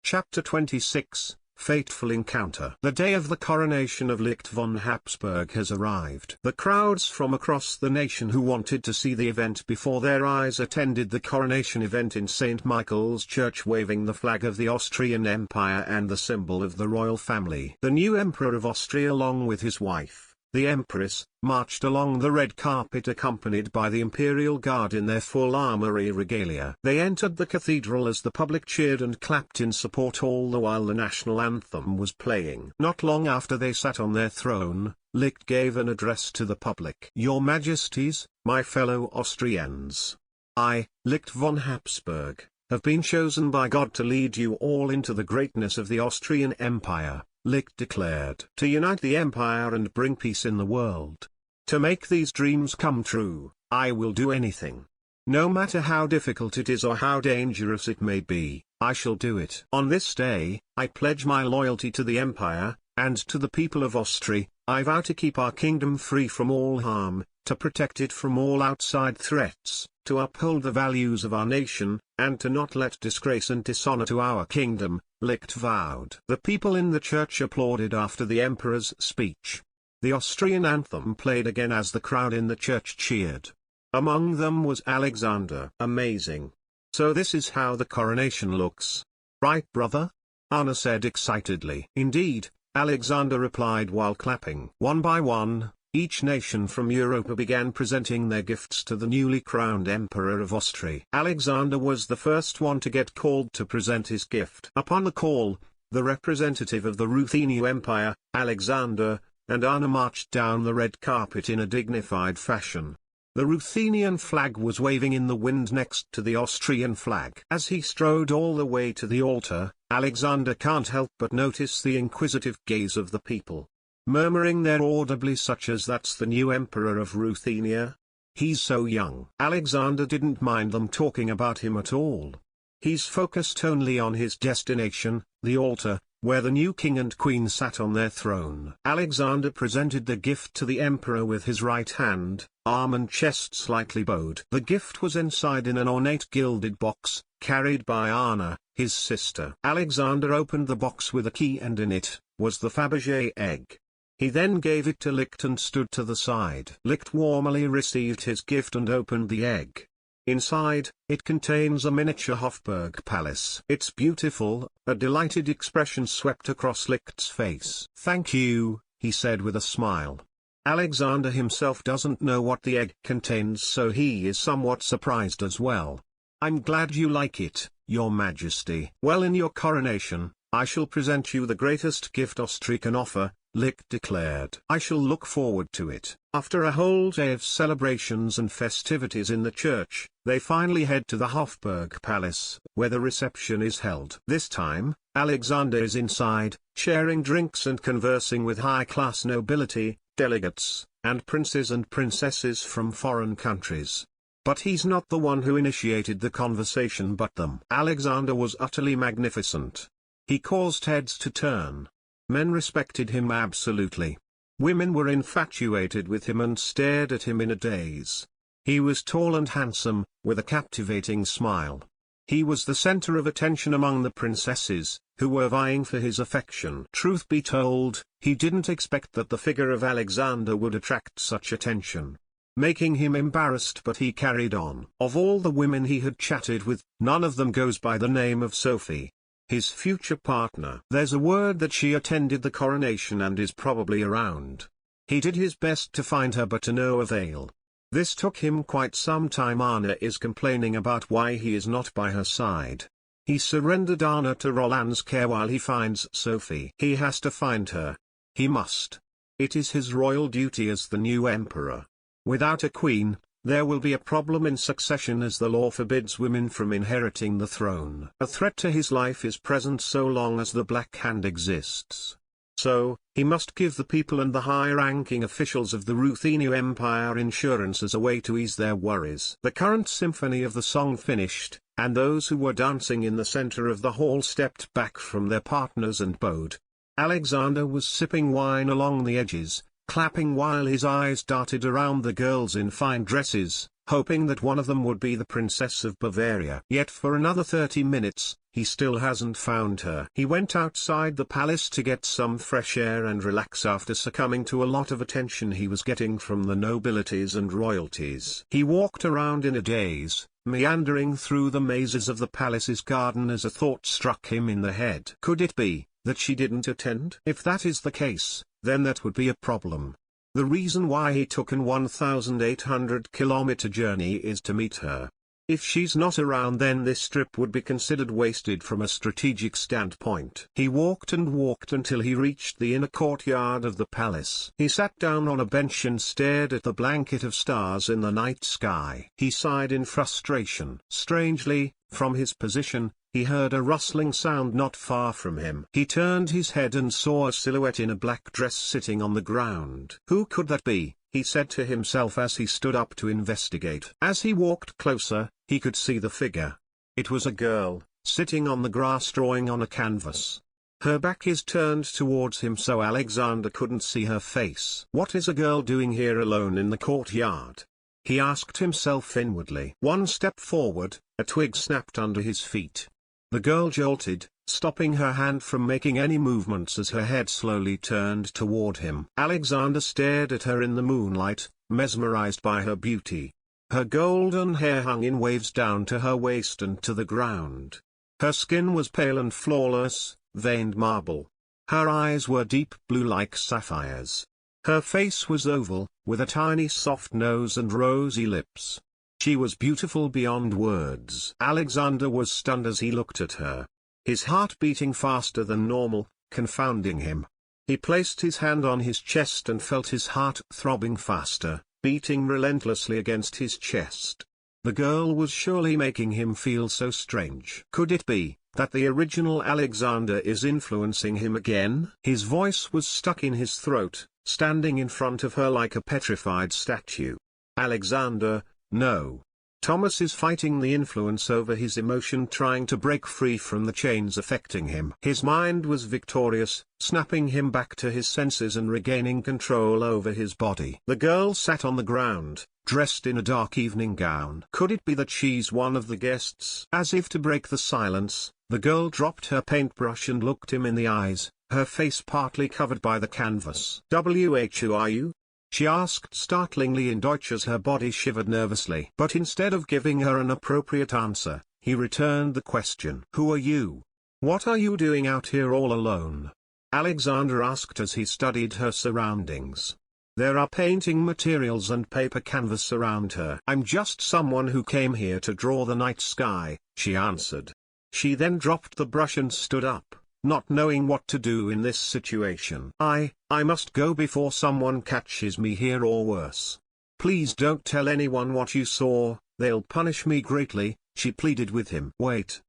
Chapter 26, Fateful Encounter. The day of the coronation of Licht von Habsburg has arrived. The crowds from across the nation who wanted to see the event before their eyes attended the coronation event in St. Michael's Church, waving the flag of the Austrian Empire and the symbol of the royal family. The new Emperor of Austria, along with his wife, the Empress, marched along the red carpet accompanied by the Imperial Guard in their full armory regalia. They entered the cathedral as the public cheered and clapped in support, all the while the national anthem was playing. Not long after they sat on their throne, Licht gave an address to the public. "Your Majesties, my fellow Austrians. I, Licht von Habsburg, have been chosen by God to lead you all into the greatness of the Austrian Empire," Licht declared. "To unite the empire and bring peace in the world. To make these dreams come true, I will do anything. No matter how difficult it is or how dangerous it may be, I shall do it. On this day, I pledge my loyalty to the empire, and to the people of Austria. I vow to keep our kingdom free from all harm, to protect it from all outside threats, to uphold the values of our nation, and to not let disgrace and dishonor to our kingdom," Licht vowed. The people in the church applauded after the emperor's speech. The Austrian anthem played again as the crowd in the church cheered. Among them was Alexander. "Amazing. So this is how the coronation looks. Right, brother?" Anna said excitedly. "Indeed," Alexander replied while clapping. One by one, each nation from Europa began presenting their gifts to the newly crowned Emperor of Austria. Alexander was the first one to get called to present his gift. Upon the call, the representative of the Ruthenian Empire, Alexander, and Anna marched down the red carpet in a dignified fashion. The Ruthenian flag was waving in the wind next to the Austrian flag. As he strode all the way to the altar, Alexander can't help but notice the inquisitive gaze of the people, murmuring there audibly such as, "That's the new emperor of Ruthenia? He's so young." Alexander didn't mind them talking about him at all. He's focused only on his destination, the altar, where the new king and queen sat on their throne. Alexander presented the gift to the emperor with his right hand, arm and chest slightly bowed. The gift was inside in an ornate gilded box, carried by Anna, his sister. Alexander opened the box with a key, and in it was the Fabergé egg. He then gave it to Licht and stood to the side. Licht warmly received his gift and opened the egg. Inside, it contains a miniature Hofburg palace. "It's beautiful," a delighted expression swept across Licht's face. "Thank you," he said with a smile. Alexander himself doesn't know what the egg contains, so he is somewhat surprised as well. "I'm glad you like it, Your Majesty. Well, in your coronation, I shall present you the greatest gift Austria can offer," Licht declared. "I shall look forward to it." After a whole day of celebrations and festivities in the church, they finally head to the Hofburg Palace, where the reception is held. This time, Alexander is inside, sharing drinks and conversing with high-class nobility, delegates, and princes and princesses from foreign countries. But he's not the one who initiated the conversation but them. Alexander was utterly magnificent. He caused heads to turn. Men respected him absolutely. Women were infatuated with him and stared at him in a daze. He was tall and handsome, with a captivating smile. He was the center of attention among the princesses, who were vying for his affection. Truth be told, he didn't expect that the figure of Alexander would attract such attention, making him embarrassed, but he carried on. Of all the women he had chatted with, none of them goes by the name of Sophie, his future partner. There's a word that she attended the coronation and is probably around. He did his best to find her, but to no avail. This took him quite some time. Anna is complaining about why he is not by her side. He surrendered Anna to Roland's care while he finds Sophie. He has to find her. He must. It is his royal duty as the new emperor. Without a queen, there will be a problem in succession, as the law forbids women from inheriting the throne. A threat to his life is present so long as the Black Hand exists. So, he must give the people and the high-ranking officials of the Ruthenian Empire insurance as a way to ease their worries. The current symphony of the song finished, and those who were dancing in the center of the hall stepped back from their partners and bowed. Alexander was sipping wine along the edges, clapping while his eyes darted around the girls in fine dresses, hoping that one of them would be the Princess of Bavaria. Yet for another 30 minutes, he still hasn't found her. He went outside the palace to get some fresh air and relax after succumbing to a lot of attention he was getting from the nobilities and royalties. He walked around in a daze, meandering through the mazes of the palace's garden as a thought struck him in the head. Could it be that she didn't attend? If that is the case, then that would be a problem. The reason why he took an 1,800-kilometer journey is to meet her. If she's not around, then this trip would be considered wasted from a strategic standpoint. He walked and walked until he reached the inner courtyard of the palace. He sat down on a bench and stared at the blanket of stars in the night sky. He sighed in frustration. Strangely, from his position, he heard a rustling sound not far from him. He turned his head and saw a silhouette in a black dress sitting on the ground. Who could that be? He said to himself as he stood up to investigate. As he walked closer, he could see the figure. It was a girl, sitting on the grass drawing on a canvas. Her back is turned towards him so Alexander couldn't see her face. What is a girl doing here alone in the courtyard? He asked himself inwardly. One step forward, a twig snapped under his feet. The girl jolted, stopping her hand from making any movements as her head slowly turned toward him. Alexander stared at her in the moonlight, mesmerized by her beauty. Her golden hair hung in waves down to her waist and to the ground. Her skin was pale and flawless, veined marble. Her eyes were deep blue like sapphires. Her face was oval, with a tiny soft nose and rosy lips. She was beautiful beyond words. Alexander was stunned as he looked at her. His heart beating faster than normal, confounding him. He placed his hand on his chest and felt his heart throbbing faster, beating relentlessly against his chest. The girl was surely making him feel so strange. Could it be that the original Alexander is influencing him again? His voice was stuck in his throat, standing in front of her like a petrified statue. Alexander, no. Thomas is fighting the influence over his emotion, trying to break free from the chains affecting him. His mind was victorious, snapping him back to his senses and regaining control over his body. The girl sat on the ground, dressed in a dark evening gown. Could it be that she's one of the guests? As if to break the silence, the girl dropped her paintbrush and looked him in the eyes, her face partly covered by the canvas. "Who are you?" she asked startlingly in Deutsch as her body shivered nervously. But instead of giving her an appropriate answer, he returned the question. "Who are you? What are you doing out here all alone?" Alexander asked as he studied her surroundings. There are painting materials and paper canvas around her. "I'm just someone who came here to draw the night sky," she answered. She then dropped the brush and stood up, not knowing what to do in this situation. I must go before someone catches me here or worse. Please don't tell anyone what you saw, they'll punish me greatly," she pleaded with him. Wait,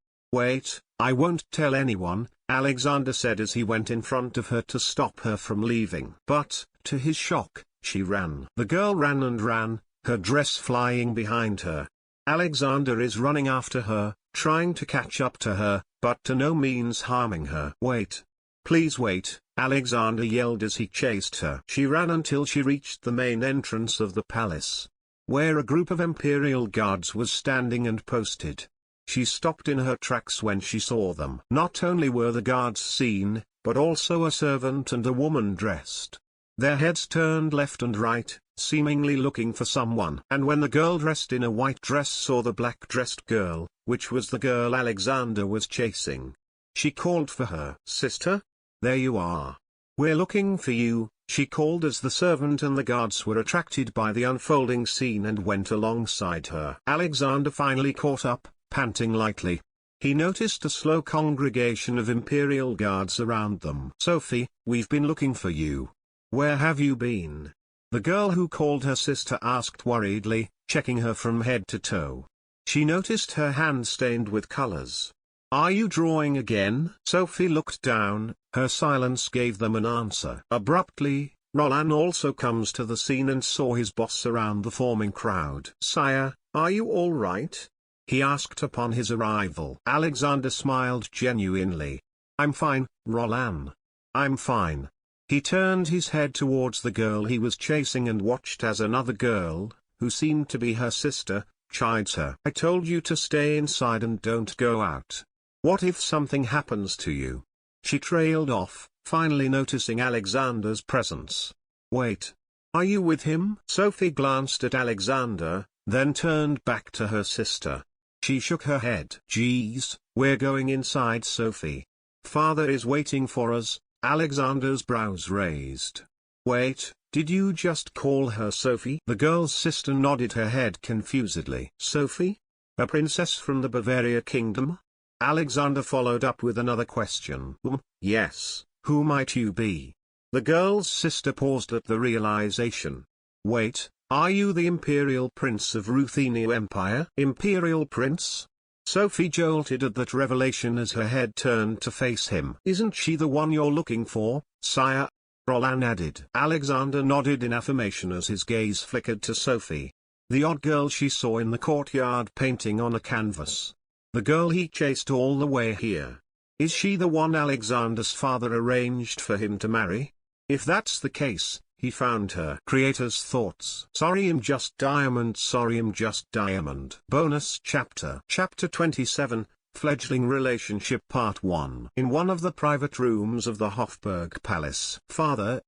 I won't tell anyone," Alexander said as he went in front of her to stop her from leaving. But, to his shock, she ran. The girl ran and ran, her dress flying behind her. Alexander is running after her, trying to catch up to her, but to no means harming her. "Wait. Please wait," Alexander yelled as he chased her. She ran until she reached the main entrance of the palace, where a group of Imperial guards was standing and posted. She stopped in her tracks when she saw them. Not only were the guards seen, but also a servant and a woman dressed. Their heads turned left and right, seemingly looking for someone. And when the girl dressed in a white dress saw the black-dressed girl, which was the girl Alexander was chasing, she called for her. "Sister? There you are. We're looking for you," she called as the servant and the guards were attracted by the unfolding scene and went alongside her. Alexander finally caught up, panting lightly. He noticed a slow congregation of Imperial guards around them. "Sophie, we've been looking for you. Where have you been?" the girl who called her sister asked worriedly, checking her from head to toe. She noticed her hand stained with colors. "Are you drawing again?" Sophie looked down, her silence gave them an answer. Abruptly, Roland also comes to the scene and saw his boss around the forming crowd. "Sire, are you all right?" he asked upon his arrival. Alexander smiled genuinely. "I'm fine, Roland. I'm fine." He turned his head towards the girl he was chasing and watched as another girl, who seemed to be her sister, chides her. "I told you to stay inside and don't go out. What if something happens to you?" She trailed off, finally noticing Alexander's presence. "Wait. Are you with him?" Sophie glanced at Alexander, then turned back to her sister. She shook her head. "Geez, we're going inside, Sophie. Father is waiting for us." Alexander's brows raised. "Wait, did you just call her Sophie?" The girl's sister nodded her head confusedly. "Sophie? A princess from the Bavaria kingdom?" Alexander followed up with another question. Yes, who might you be?" The girl's sister paused at the realization. "Wait, are you the Imperial Prince of Ruthenia Empire?" "Imperial Prince?" Sophie jolted at that revelation as her head turned to face him. "Isn't she the one you're looking for, sire?" Roland added. Alexander nodded in affirmation as his gaze flickered to Sophie. The odd girl she saw in the courtyard painting on a canvas. The girl he chased all the way here. Is she the one Alexander's father arranged for him to marry? If that's the case, he found her. Creator's thoughts. Sorry I'm just diamond. Sorry I'm just diamond. Bonus chapter. Chapter 27, Fledgling Relationship Part 1. In one of the private rooms of the Hofburg Palace. "Father,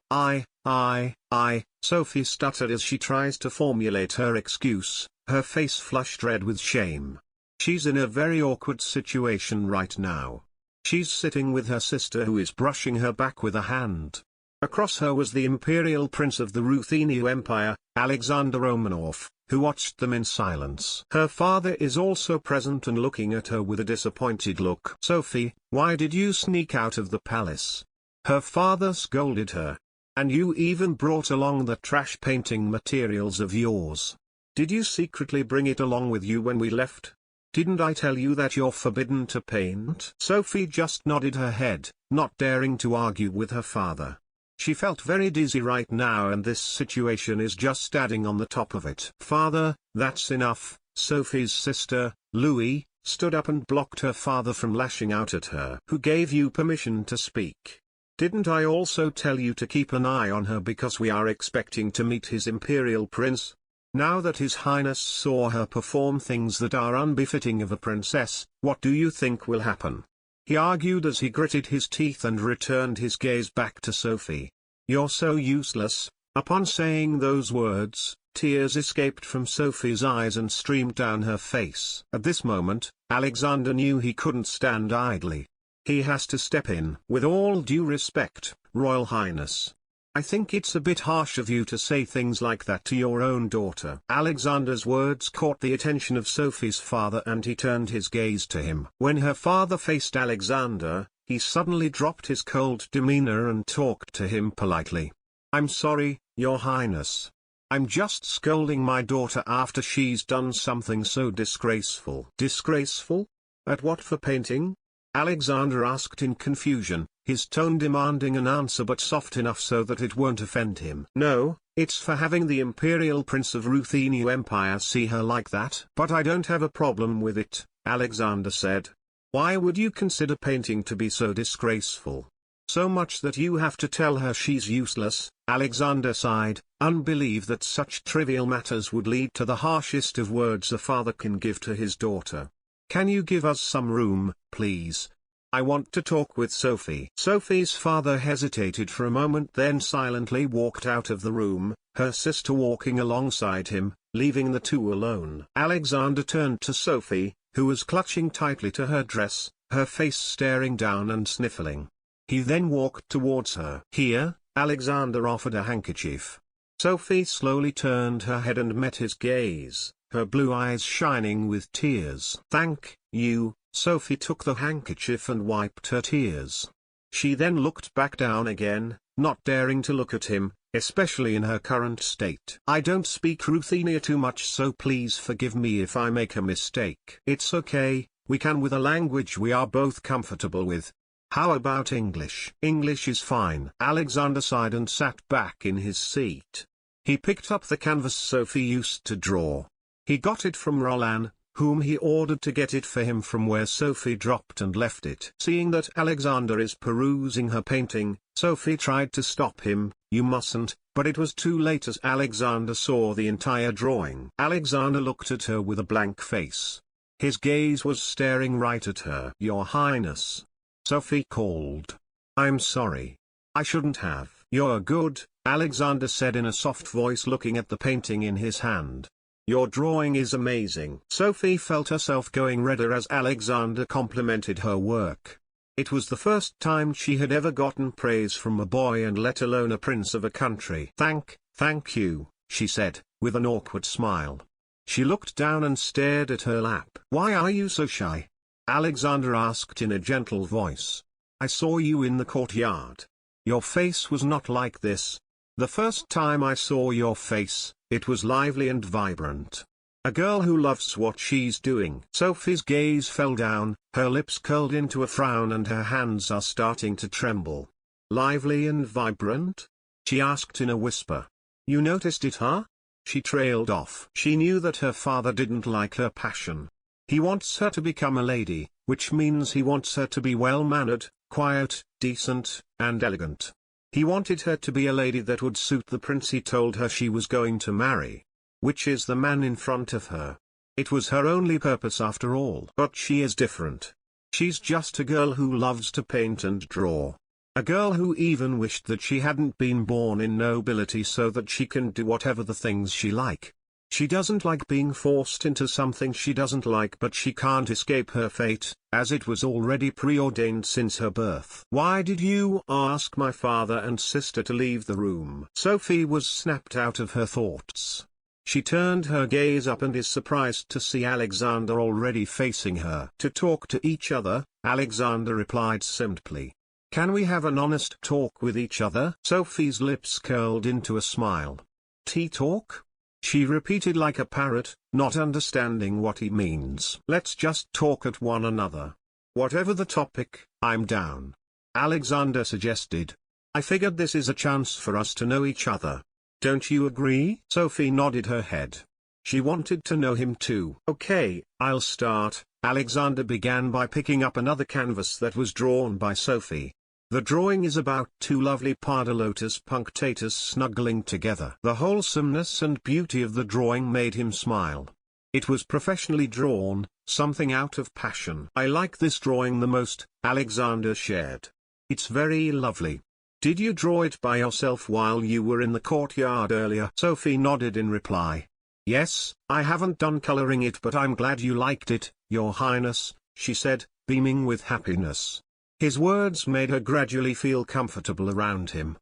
Sophie stuttered as she tries to formulate her excuse, her face flushed red with shame. She's in a very awkward situation right now. She's sitting with her sister who is brushing her back with a hand. Across her was the Imperial Prince of the Ruthenia Empire, Alexander Romanov, who watched them in silence. Her father is also present and looking at her with a disappointed look. "Sophie, why did you sneak out of the palace?" Her father scolded her. "And you even brought along the trash painting materials of yours. Did you secretly bring it along with you when we left? Didn't I tell you that you're forbidden to paint?" Sophie just nodded her head, not daring to argue with her father. She felt very dizzy right now, and this situation is just adding on the top of it. "Father, that's enough." Sophie's sister, Louis, stood up and blocked her father from lashing out at her. "Who gave you permission to speak? Didn't I also tell you to keep an eye on her because we are expecting to meet his Imperial Prince? Now that His Highness saw her perform things that are unbefitting of a princess, what do you think will happen?" He argued as he gritted his teeth and returned his gaze back to Sophie. "You're so useless." Upon saying those words, tears escaped from Sophie's eyes and streamed down her face. At this moment, Alexander knew he couldn't stand idly. He has to step in. "With all due respect, Royal Highness, I think it's a bit harsh of you to say things like that to your own daughter." Alexander's words caught the attention of Sophie's father and he turned his gaze to him. When her father faced Alexander, he suddenly dropped his cold demeanor and talked to him politely. "I'm sorry, Your Highness. I'm just scolding my daughter after she's done something so disgraceful." "Disgraceful? At what for painting?" Alexander asked in confusion, his tone demanding an answer but soft enough so that it won't offend him. "No, it's for having the Imperial Prince of Ruthenia Empire see her like that." "But I don't have a problem with it," Alexander said. "Why would you consider painting to be so disgraceful? So much that you have to tell her she's useless?" Alexander sighed, unbelieved that such trivial matters would lead to the harshest of words a father can give to his daughter. "Can you give us some room, please? I want to talk with Sophie." Sophie's father hesitated for a moment, then silently walked out of the room, her sister walking alongside him, leaving the two alone. Alexander turned to Sophie, who was clutching tightly to her dress, her face staring down and sniffling. He then walked towards her. "Here," Alexander offered a handkerchief. Sophie slowly turned her head and met his gaze, her blue eyes shining with tears. "Thank you." Sophie took the handkerchief and wiped her tears. She then looked back down again, not daring to look at him, especially in her current state. "I don't speak Ruthenia too much, so please forgive me if I make a mistake." "It's okay, we can with a language we are both comfortable with. How about English?" "English is fine." Alexander sighed and sat back in his seat. He picked up the canvas Sophie used to draw. He got it from Roland, whom he ordered to get it for him from where Sophie dropped and left it. Seeing that Alexander is perusing her painting, Sophie tried to stop him. "You mustn't," but it was too late as Alexander saw the entire drawing. Alexander looked at her with a blank face. His gaze was staring right at her. "Your Highness," Sophie called. "I'm sorry. I shouldn't have." "You're good," Alexander said in a soft voice, looking at the painting in his hand. "Your drawing is amazing." Sophie felt herself going redder as Alexander complimented her work. It was the first time she had ever gotten praise from a boy, and let alone a prince of a country. Thank you," she said, with an awkward smile. She looked down and stared at her lap. "Why are you so shy?" Alexander asked in a gentle voice. "I saw you in the courtyard. Your face was not like this. The first time I saw your face, it was lively and vibrant. A girl who loves what she's doing." Sophie's gaze fell down, her lips curled into a frown and her hands are starting to tremble. "Lively and vibrant?" she asked in a whisper. "You noticed it, huh?" She trailed off. She knew that her father didn't like her passion. He wants her to become a lady, which means he wants her to be well-mannered, quiet, decent, and elegant. He wanted her to be a lady that would suit the prince he told her she was going to marry, which is the man in front of her. It was her only purpose after all. But she is different. She's just a girl who loves to paint and draw. A girl who even wished that she hadn't been born in nobility so that she can do whatever the things she like. She doesn't like being forced into something she doesn't like, but she can't escape her fate, as it was already preordained since her birth. "Why did you ask my father and sister to leave the room?" Sophie was snapped out of her thoughts. She turned her gaze up and is surprised to see Alexander already facing her. "To talk to each other," Alexander replied simply. "Can we have an honest talk with each other?" Sophie's lips curled into a smile. "Tea talk?" she repeated like a parrot, not understanding what he means. "Let's just talk at one another. Whatever the topic, I'm down," Alexander suggested. "I figured this is a chance for us to know each other. Don't you agree?" Sophie nodded her head. She wanted to know him too. "Okay, I'll start." Alexander began by picking up another canvas that was drawn by Sophie. The drawing is about two lovely Pardalotus punctatus snuggling together. The wholesomeness and beauty of the drawing made him smile. It was professionally drawn, something out of passion. "I like this drawing the most," Alexander shared. "It's very lovely. Did you draw it by yourself while you were in the courtyard earlier?" Sophie nodded in reply. "Yes, I haven't done coloring it, but I'm glad you liked it, Your Highness," she said, beaming with happiness. His words made her gradually feel comfortable around him.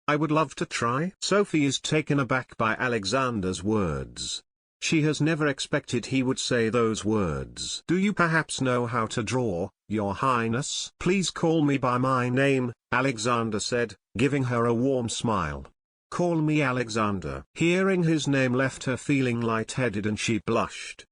"I would love to try." Sophie is taken aback by Alexander's words. She has never expected he would say those words. "Do you perhaps know how to draw, Your Highness?" "Please call me by my name," Alexander said, giving her a warm smile. "Call me Alexander." Hearing his name left her feeling lightheaded and she blushed.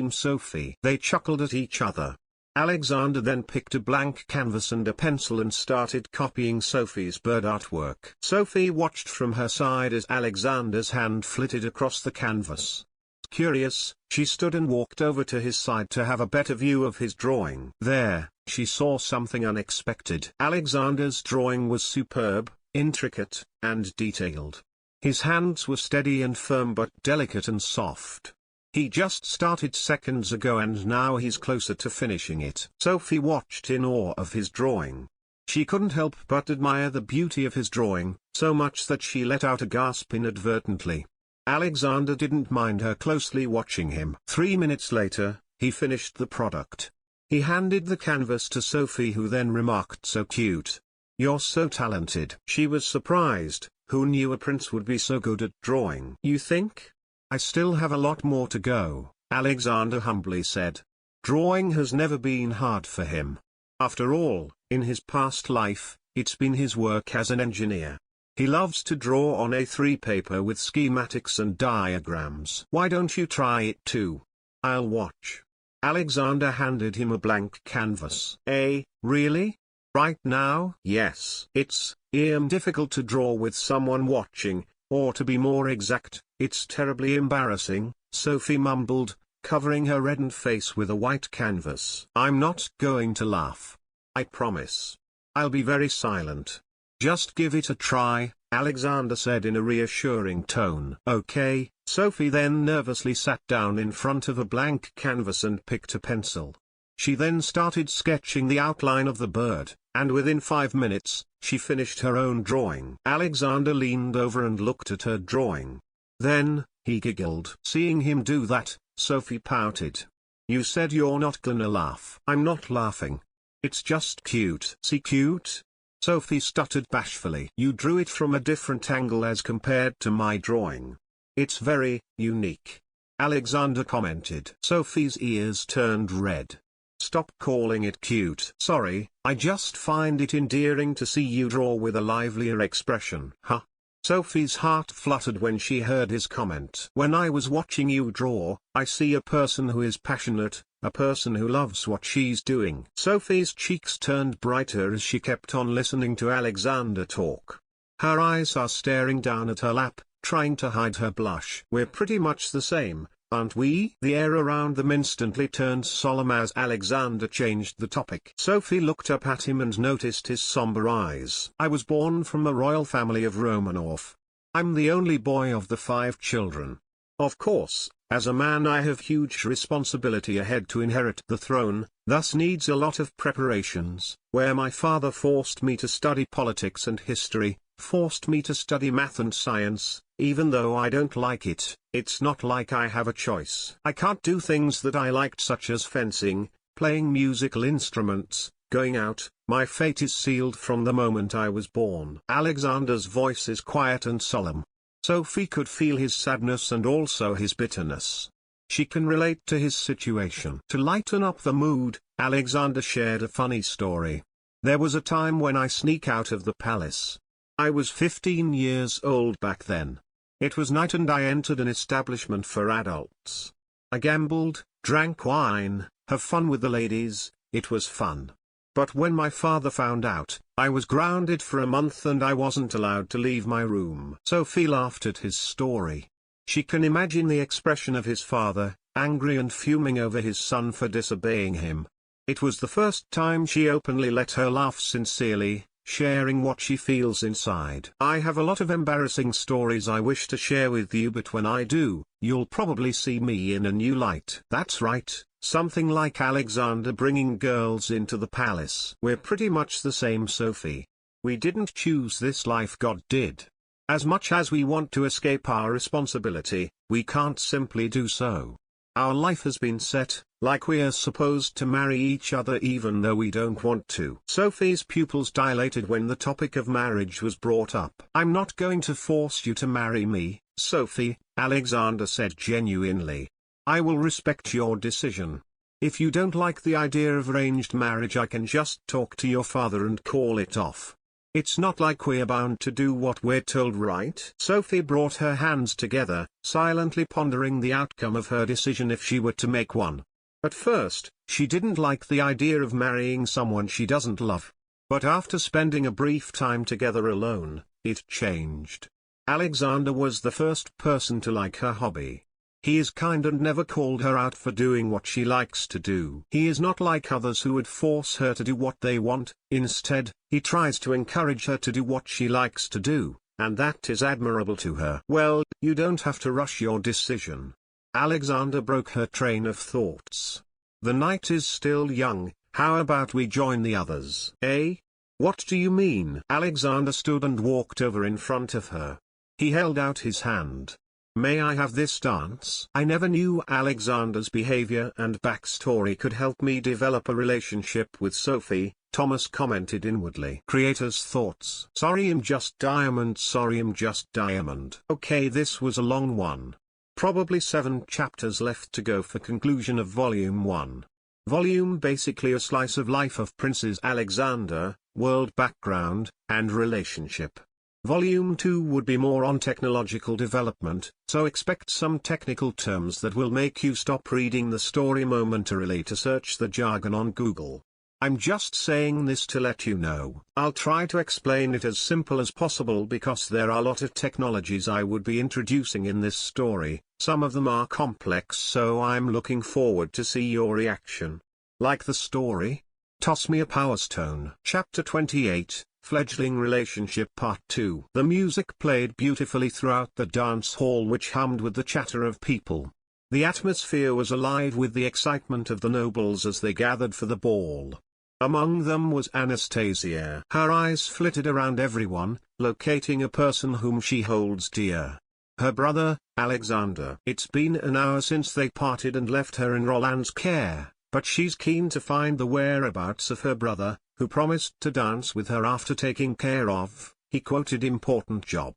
Sophie. They chuckled at each other. Alexander then picked a blank canvas and a pencil and started copying Sophie's bird artwork. Sophie watched from her side as Alexander's hand flitted across the canvas. Curious, she stood and walked over to his side to have a better view of his drawing. There, she saw something unexpected. Alexander's drawing was superb, intricate, and detailed. His hands were steady and firm but delicate and soft. He just started seconds ago and now he's closer to finishing it. Sophie watched in awe of his drawing. She couldn't help but admire the beauty of his drawing, so much that she let out a gasp inadvertently. Alexander didn't mind her closely watching him. 3 minutes later, he finished the product. He handed the canvas to Sophie, who then remarked, "So cute. You're so talented." She was surprised. Who knew a prince would be so good at drawing? "You think? I still have a lot more to go," Alexander humbly said. Drawing has never been hard for him. After all, in his past life, it's been his work as an engineer. He loves to draw on A3 paper with schematics and diagrams. "Why don't you try it too? I'll watch." Alexander handed him a blank canvas. Really? Right now?" "Yes. It's difficult to draw with someone watching, or to be more exact, it's terribly embarrassing," Sophie mumbled, covering her reddened face with a white canvas. I'm not going to laugh. I promise. I'll be very silent. Just give it a try, Alexander said in a reassuring tone. Okay. Sophie then nervously sat down in front of a blank canvas and picked a pencil. She then started sketching the outline of the bird, and within 5 minutes, she finished her own drawing. Alexander leaned over and looked at her drawing. Then, he giggled. Seeing him do that, Sophie pouted. You said you're not gonna laugh. I'm not laughing. It's just cute. See cute? Sophie stuttered bashfully. You drew it from a different angle as compared to my drawing. It's very unique. Alexander commented. Sophie's ears turned red. Stop calling it cute. Sorry, I just find it endearing to see you draw with a livelier expression. Huh? Sophie's heart fluttered when she heard his comment. When I was watching you draw, I see a person who is passionate, a person who loves what she's doing. Sophie's cheeks turned brighter as she kept on listening to Alexander talk. Her eyes are staring down at her lap, trying to hide her blush. We're pretty much the same, aren't we? The air around them instantly turned solemn as Alexander changed the topic. Sophie looked up at him and noticed his somber eyes. I was born from a royal family of Romanov. I'm the only boy of the 5 children. Of course, as a man I have huge responsibility ahead to inherit the throne, thus needs a lot of preparations. Where my father forced me to study politics and history, forced me to study math and science, even though I don't like it, it's not like I have a choice. I can't do things that I liked such as fencing, playing musical instruments, going out. My fate is sealed from the moment I was born. Alexander's voice is quiet and solemn. Sophie could feel his sadness and also his bitterness. She can relate to his situation. To lighten up the mood, Alexander shared a funny story. There was a time when I sneak out of the palace. I was 15 years old back then. It was night and I entered an establishment for adults. I gambled, drank wine, have fun with the ladies, it was fun. But when my father found out, I was grounded for a month and I wasn't allowed to leave my room. Sophie laughed at his story. She can imagine the expression of his father, angry and fuming over his son for disobeying him. It was the first time she openly let her laugh sincerely, sharing what she feels inside. I have a lot of embarrassing stories I wish to share with you, but when I do, you'll probably see me in a new light. That's right, something like Alexander bringing girls into the palace. We're pretty much the same, Sophie. We didn't choose this life, God did. As much as we want to escape our responsibility, we can't simply do so. Our life has been set, like we are supposed to marry each other even though we don't want to. Sophie's pupils dilated when the topic of marriage was brought up. I'm not going to force you to marry me, Sophie, Alexander said genuinely. I will respect your decision. If you don't like the idea of arranged marriage, I can just talk to your father and call it off. It's not like we're bound to do what we're told, right? Sophie brought her hands together, silently pondering the outcome of her decision if she were to make one. At first, she didn't like the idea of marrying someone she doesn't love. But after spending a brief time together alone, it changed. Alexander was the first person to like her hobby. He is kind and never called her out for doing what she likes to do. He is not like others who would force her to do what they want. Instead, he tries to encourage her to do what she likes to do, and that is admirable to her. Well, you don't have to rush your decision. Alexander broke her train of thoughts. The night is still young, how about we join the others? Eh? What do you mean? Alexander stood and walked over in front of her. He held out his hand. May I have this dance? I never knew Alexander's behavior and backstory could help me develop a relationship with Sophie, Thomas commented inwardly. Creator's thoughts. Sorry, I'm just diamond. Sorry, I'm just diamond. Okay, this was a long one. Probably 7 chapters left to go for conclusion of Volume 1. Volume basically a slice of life of Princess Alexander, world background, and relationship. Volume 2 would be more on technological development, so expect some technical terms that will make you stop reading the story momentarily to search the jargon on Google. I'm just saying this to let you know. I'll try to explain it as simple as possible because there are a lot of technologies I would be introducing in this story. Some of them are complex, so I'm looking forward to see your reaction. Like the story? Toss me a power stone. Chapter 28, Fledgling Relationship Part 2. The music played beautifully throughout the dance hall, which hummed with the chatter of people. The atmosphere was alive with the excitement of the nobles as they gathered for the ball. Among them was Anastasia. Her eyes flitted around everyone, locating a person whom she holds dear. Her brother, Alexander. It's been an hour since they parted and left her in Roland's care, but she's keen to find the whereabouts of her brother, who promised to dance with her after taking care of, he quoted, important job.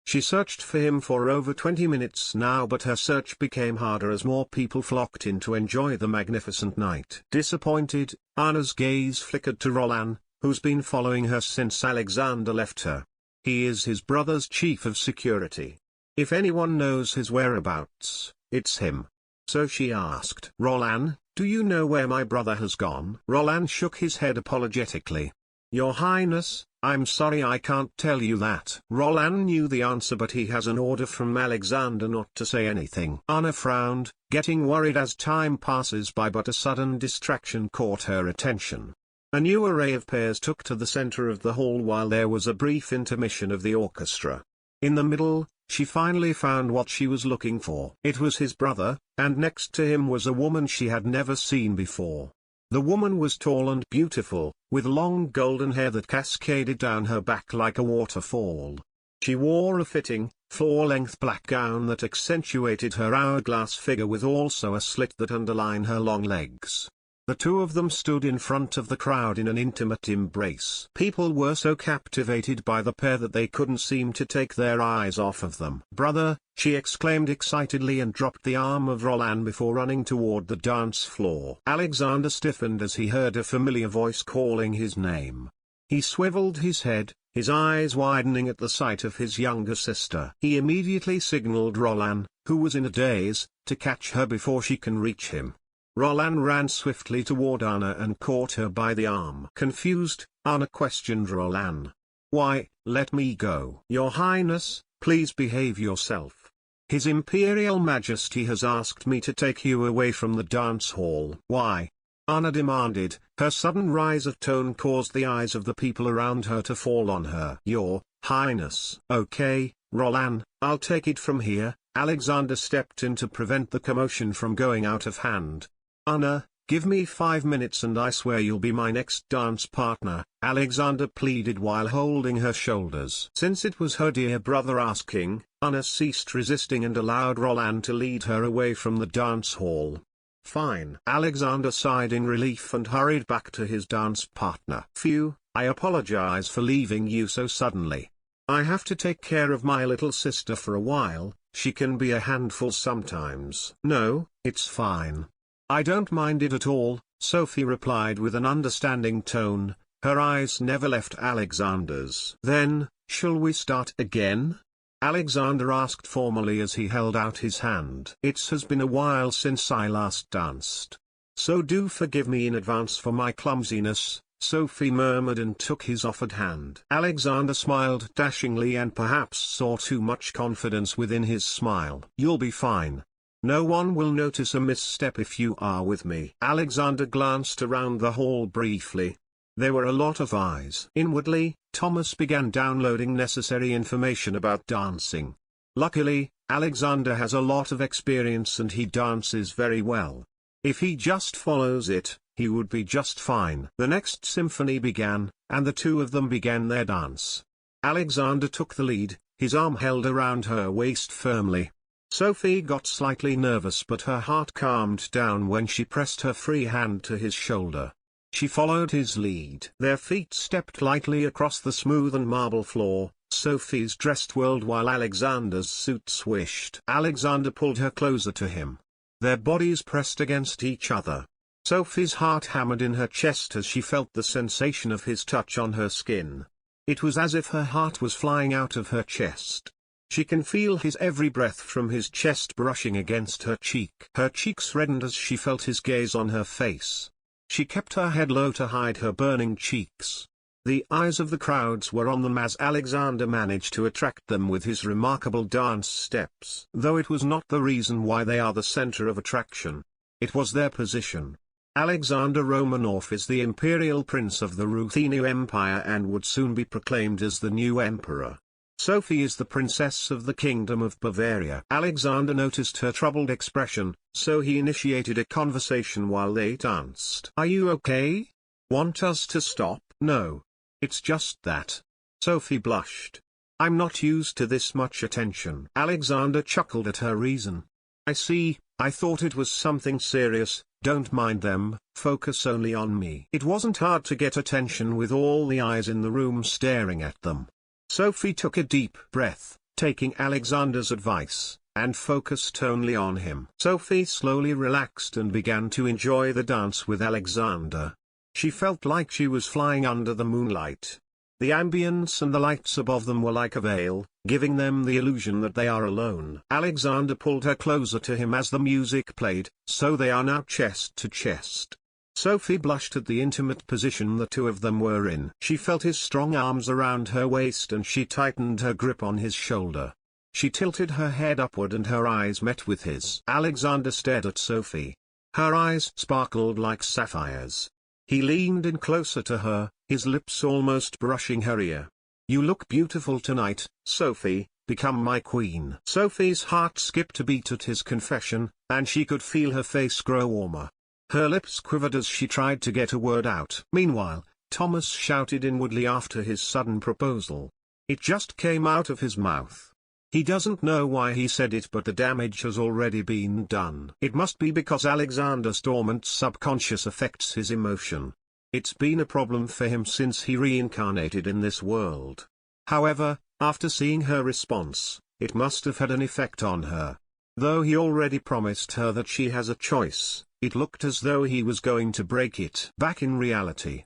She searched for him for over 20 minutes now, but her search became harder as more people flocked in to enjoy the magnificent night. Disappointed, Anna's gaze flickered to Roland, who's been following her since Alexander left her. He is his brother's chief of security. If anyone knows his whereabouts, it's him. So she asked, Roland, do you know where my brother has gone? Roland shook his head apologetically. Your Highness, I'm sorry I can't tell you that. Roland knew the answer, but he has an order from Alexander not to say anything. Anna frowned, getting worried as time passes by, but a sudden distraction caught her attention. A new array of pairs took to the center of the hall while there was a brief intermission of the orchestra. In the middle, she finally found what she was looking for. It was his brother, and next to him was a woman she had never seen before. The woman was tall and beautiful, with long golden hair that cascaded down her back like a waterfall. She wore a fitting, floor-length black gown that accentuated her hourglass figure, with also a slit that underlined her long legs. The two of them stood in front of the crowd in an intimate embrace. People were so captivated by the pair that they couldn't seem to take their eyes off of them. Brother, she exclaimed excitedly and dropped the arm of Roland before running toward the dance floor. Alexander stiffened as he heard a familiar voice calling his name. He swiveled his head, his eyes widening at the sight of his younger sister. He immediately signaled Roland, who was in a daze, to catch her before she can reach him. Roland ran swiftly toward Anna and caught her by the arm. Confused, Anna questioned Roland. Why, let me go. Your Highness, please behave yourself. His Imperial Majesty has asked me to take you away from the dance hall. Why? Anna demanded. Her sudden rise of tone caused the eyes of the people around her to fall on her. Your Highness. Okay, Roland, I'll take it from here. Alexander stepped in to prevent the commotion from going out of hand. Anna, give me 5 minutes and I swear you'll be my next dance partner, Alexander pleaded while holding her shoulders. Since it was her dear brother asking, Anna ceased resisting and allowed Roland to lead her away from the dance hall. Fine. Alexander sighed in relief and hurried back to his dance partner. Phew, I apologize for leaving you so suddenly. I have to take care of my little sister for a while, she can be a handful sometimes. No, it's fine. I don't mind it at all, Sophie replied with an understanding tone, her eyes never left Alexander's. Then, shall we start again? Alexander asked formally as he held out his hand. It has been a while since I last danced. So do forgive me in advance for my clumsiness, Sophie murmured and took his offered hand. Alexander smiled dashingly and perhaps saw too much confidence within his smile. You'll be fine. No one will notice a misstep if you are with me. Alexander glanced around the hall briefly. There were a lot of eyes. Inwardly, Thomas began downloading necessary information about dancing. Luckily, Alexander has a lot of experience and he dances very well. If he just follows it, he would be just fine. The next symphony began, and the two of them began their dance. Alexander took the lead, his arm held around her waist firmly. Sophie got slightly nervous, but her heart calmed down when she pressed her free hand to his shoulder. She followed his lead. Their feet stepped lightly across the smooth and marble floor. Sophie's dress twirled while Alexander's suit swished. Alexander pulled her closer to him. Their bodies pressed against each other. Sophie's heart hammered in her chest as she felt the sensation of his touch on her skin. It was as if her heart was flying out of her chest. She can feel his every breath from his chest brushing against her cheek. Her cheeks reddened as she felt his gaze on her face. She kept her head low to hide her burning cheeks. The eyes of the crowds were on them as Alexander managed to attract them with his remarkable dance steps. Though it was not the reason why they are the center of attraction. It was their position. Alexander Romanov is the Imperial Prince of the Ruthenia Empire and would soon be proclaimed as the new emperor. Sophie is the Princess of the Kingdom of Bavaria. Alexander noticed her troubled expression, so he initiated a conversation while they danced. "Are you okay? Want us to stop?" "No. It's just that." Sophie blushed. "I'm not used to this much attention." Alexander chuckled at her reason. "I see, I thought it was something serious. Don't mind them, focus only on me." It wasn't hard to get attention with all the eyes in the room staring at them. Sophie took a deep breath, taking Alexander's advice, and focused only on him. Sophie slowly relaxed and began to enjoy the dance with Alexander. She felt like she was flying under the moonlight. The ambience and the lights above them were like a veil, giving them the illusion that they are alone. Alexander pulled her closer to him as the music played, so they are now chest to chest. Sophie blushed at the intimate position the two of them were in. She felt his strong arms around her waist and she tightened her grip on his shoulder. She tilted her head upward and her eyes met with his. Alexander stared at Sophie. Her eyes sparkled like sapphires. He leaned in closer to her, his lips almost brushing her ear. "You look beautiful tonight, Sophie, become my queen." Sophie's heart skipped a beat at his confession, and she could feel her face grow warmer. Her lips quivered as she tried to get a word out. Meanwhile, Thomas shouted inwardly after his sudden proposal. It just came out of his mouth. He doesn't know why he said it, but the damage has already been done. It must be because Alexander's dormant subconscious affects his emotion. It's been a problem for him since he reincarnated in this world. However, after seeing her response, it must have had an effect on her. Though he already promised her that she has a choice, it looked as though he was going to break it. Back in reality,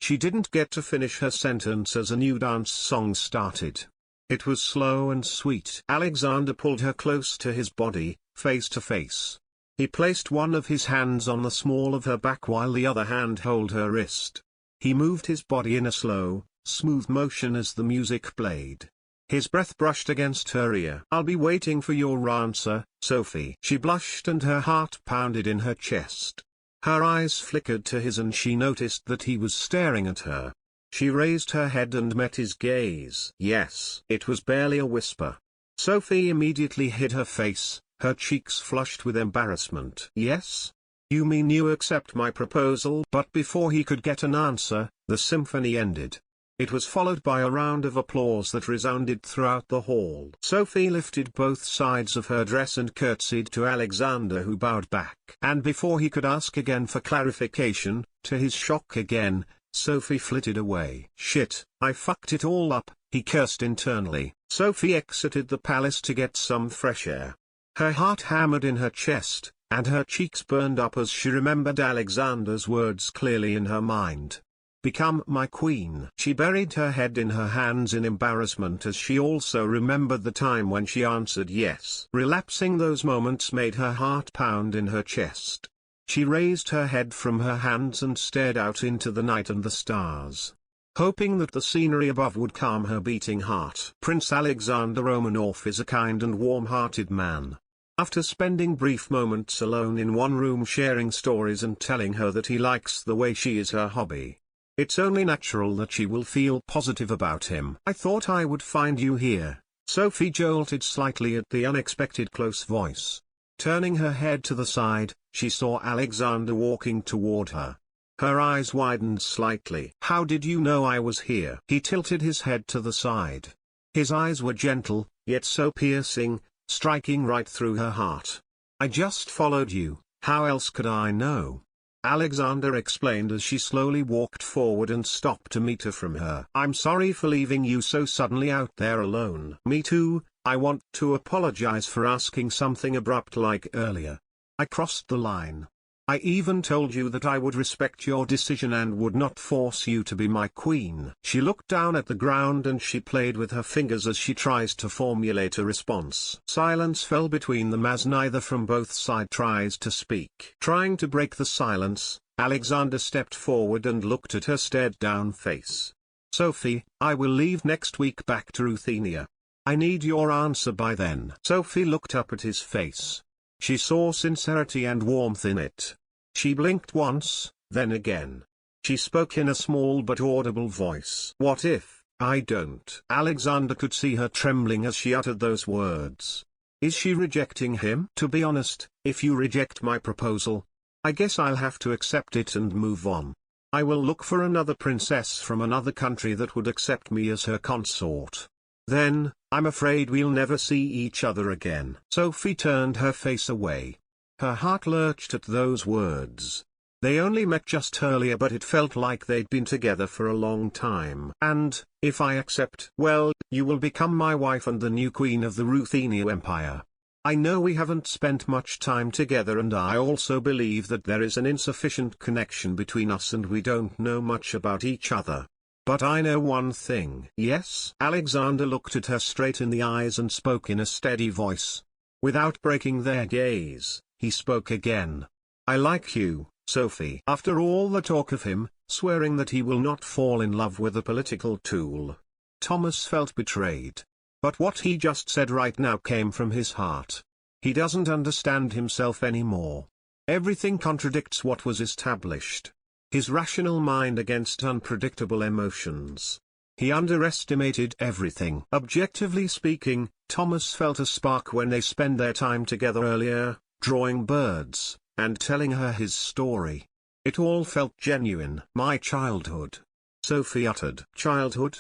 She didn't get to finish her sentence as a new dance song started. It was slow and sweet. Alexander pulled her close to his body, face to face. He placed one of his hands on the small of her back while the other hand held her wrist. He moved his body in a slow, smooth motion as the music played. His breath brushed against her ear. "I'll be waiting for your answer, Sophie." She blushed and her heart pounded in her chest. Her eyes flickered to his and she noticed that he was staring at her. She raised her head and met his gaze. "Yes." It was barely a whisper. Sophie immediately hid her face, her cheeks flushed with embarrassment. "Yes? You mean you accept my proposal?" But before he could get an answer, the symphony ended. It was followed by a round of applause that resounded throughout the hall. Sophie lifted both sides of her dress and curtsied to Alexander, who bowed back. And before he could ask again for clarification, to his shock again, Sophie flitted away. "Shit, I fucked it all up," he cursed internally. Sophie exited the palace to get some fresh air. Her heart hammered in her chest, and her cheeks burned up as she remembered Alexander's words clearly in her mind. "Become my queen." She buried her head in her hands in embarrassment as she also remembered the time when she answered yes. Relapsing those moments made her heart pound in her chest. She raised her head from her hands and stared out into the night and the stars, hoping that the scenery above would calm her beating heart. Prince Alexander Romanov is a kind and warm-hearted man. After spending brief moments alone in one room sharing stories and telling her that he likes the way she is her hobby, it's only natural that she will feel positive about him. "I thought I would find you here." Sophie jolted slightly at the unexpected close voice. Turning her head to the side, she saw Alexander walking toward her. Her eyes widened slightly. "How did you know I was here?" He tilted his head to the side. His eyes were gentle, yet so piercing, striking right through her heart. "I just followed you, how else could I know?" Alexander explained as she slowly walked forward and stopped to meet her from her. "I'm sorry for leaving you so suddenly out there alone." "Me too. I want to apologize for asking something abrupt like earlier. I crossed the line. I even told you that I would respect your decision and would not force you to be my queen." She looked down at the ground and she played with her fingers as she tries to formulate a response. Silence fell between them as neither from both sides tries to speak. Trying to break the silence, Alexander stepped forward and looked at her stared-down face. "Sophie, I will leave next week back to Ruthenia. I need your answer by then." Sophie looked up at his face. She saw sincerity and warmth in it. She blinked once, then again. She spoke in a small but audible voice. "What if I don't?" Alexander could see her trembling as she uttered those words. Is she rejecting him? "To be honest, if you reject my proposal, I guess I'll have to accept it and move on. I will look for another princess from another country that would accept me as her consort. Then, I'm afraid we'll never see each other again." Sophie turned her face away. Her heart lurched at those words. They only met just earlier, but it felt like they'd been together for a long time. "And, if I accept, well, you will become my wife and the new queen of the Ruthenia Empire. I know we haven't spent much time together, and I also believe that there is an insufficient connection between us and we don't know much about each other. But I know one thing." "Yes?" Alexander looked at her straight in the eyes and spoke in a steady voice. Without breaking their gaze, he spoke again. "I like you, Sophie." After all the talk of him, swearing that he will not fall in love with a political tool, Thomas felt betrayed. But what he just said right now came from his heart. He doesn't understand himself anymore. Everything contradicts what was established. His rational mind against unpredictable emotions. He underestimated everything. Objectively speaking, Thomas felt a spark when they spent their time together earlier, drawing birds, and telling her his story. It all felt genuine. "My childhood," Sophie uttered. "Childhood?"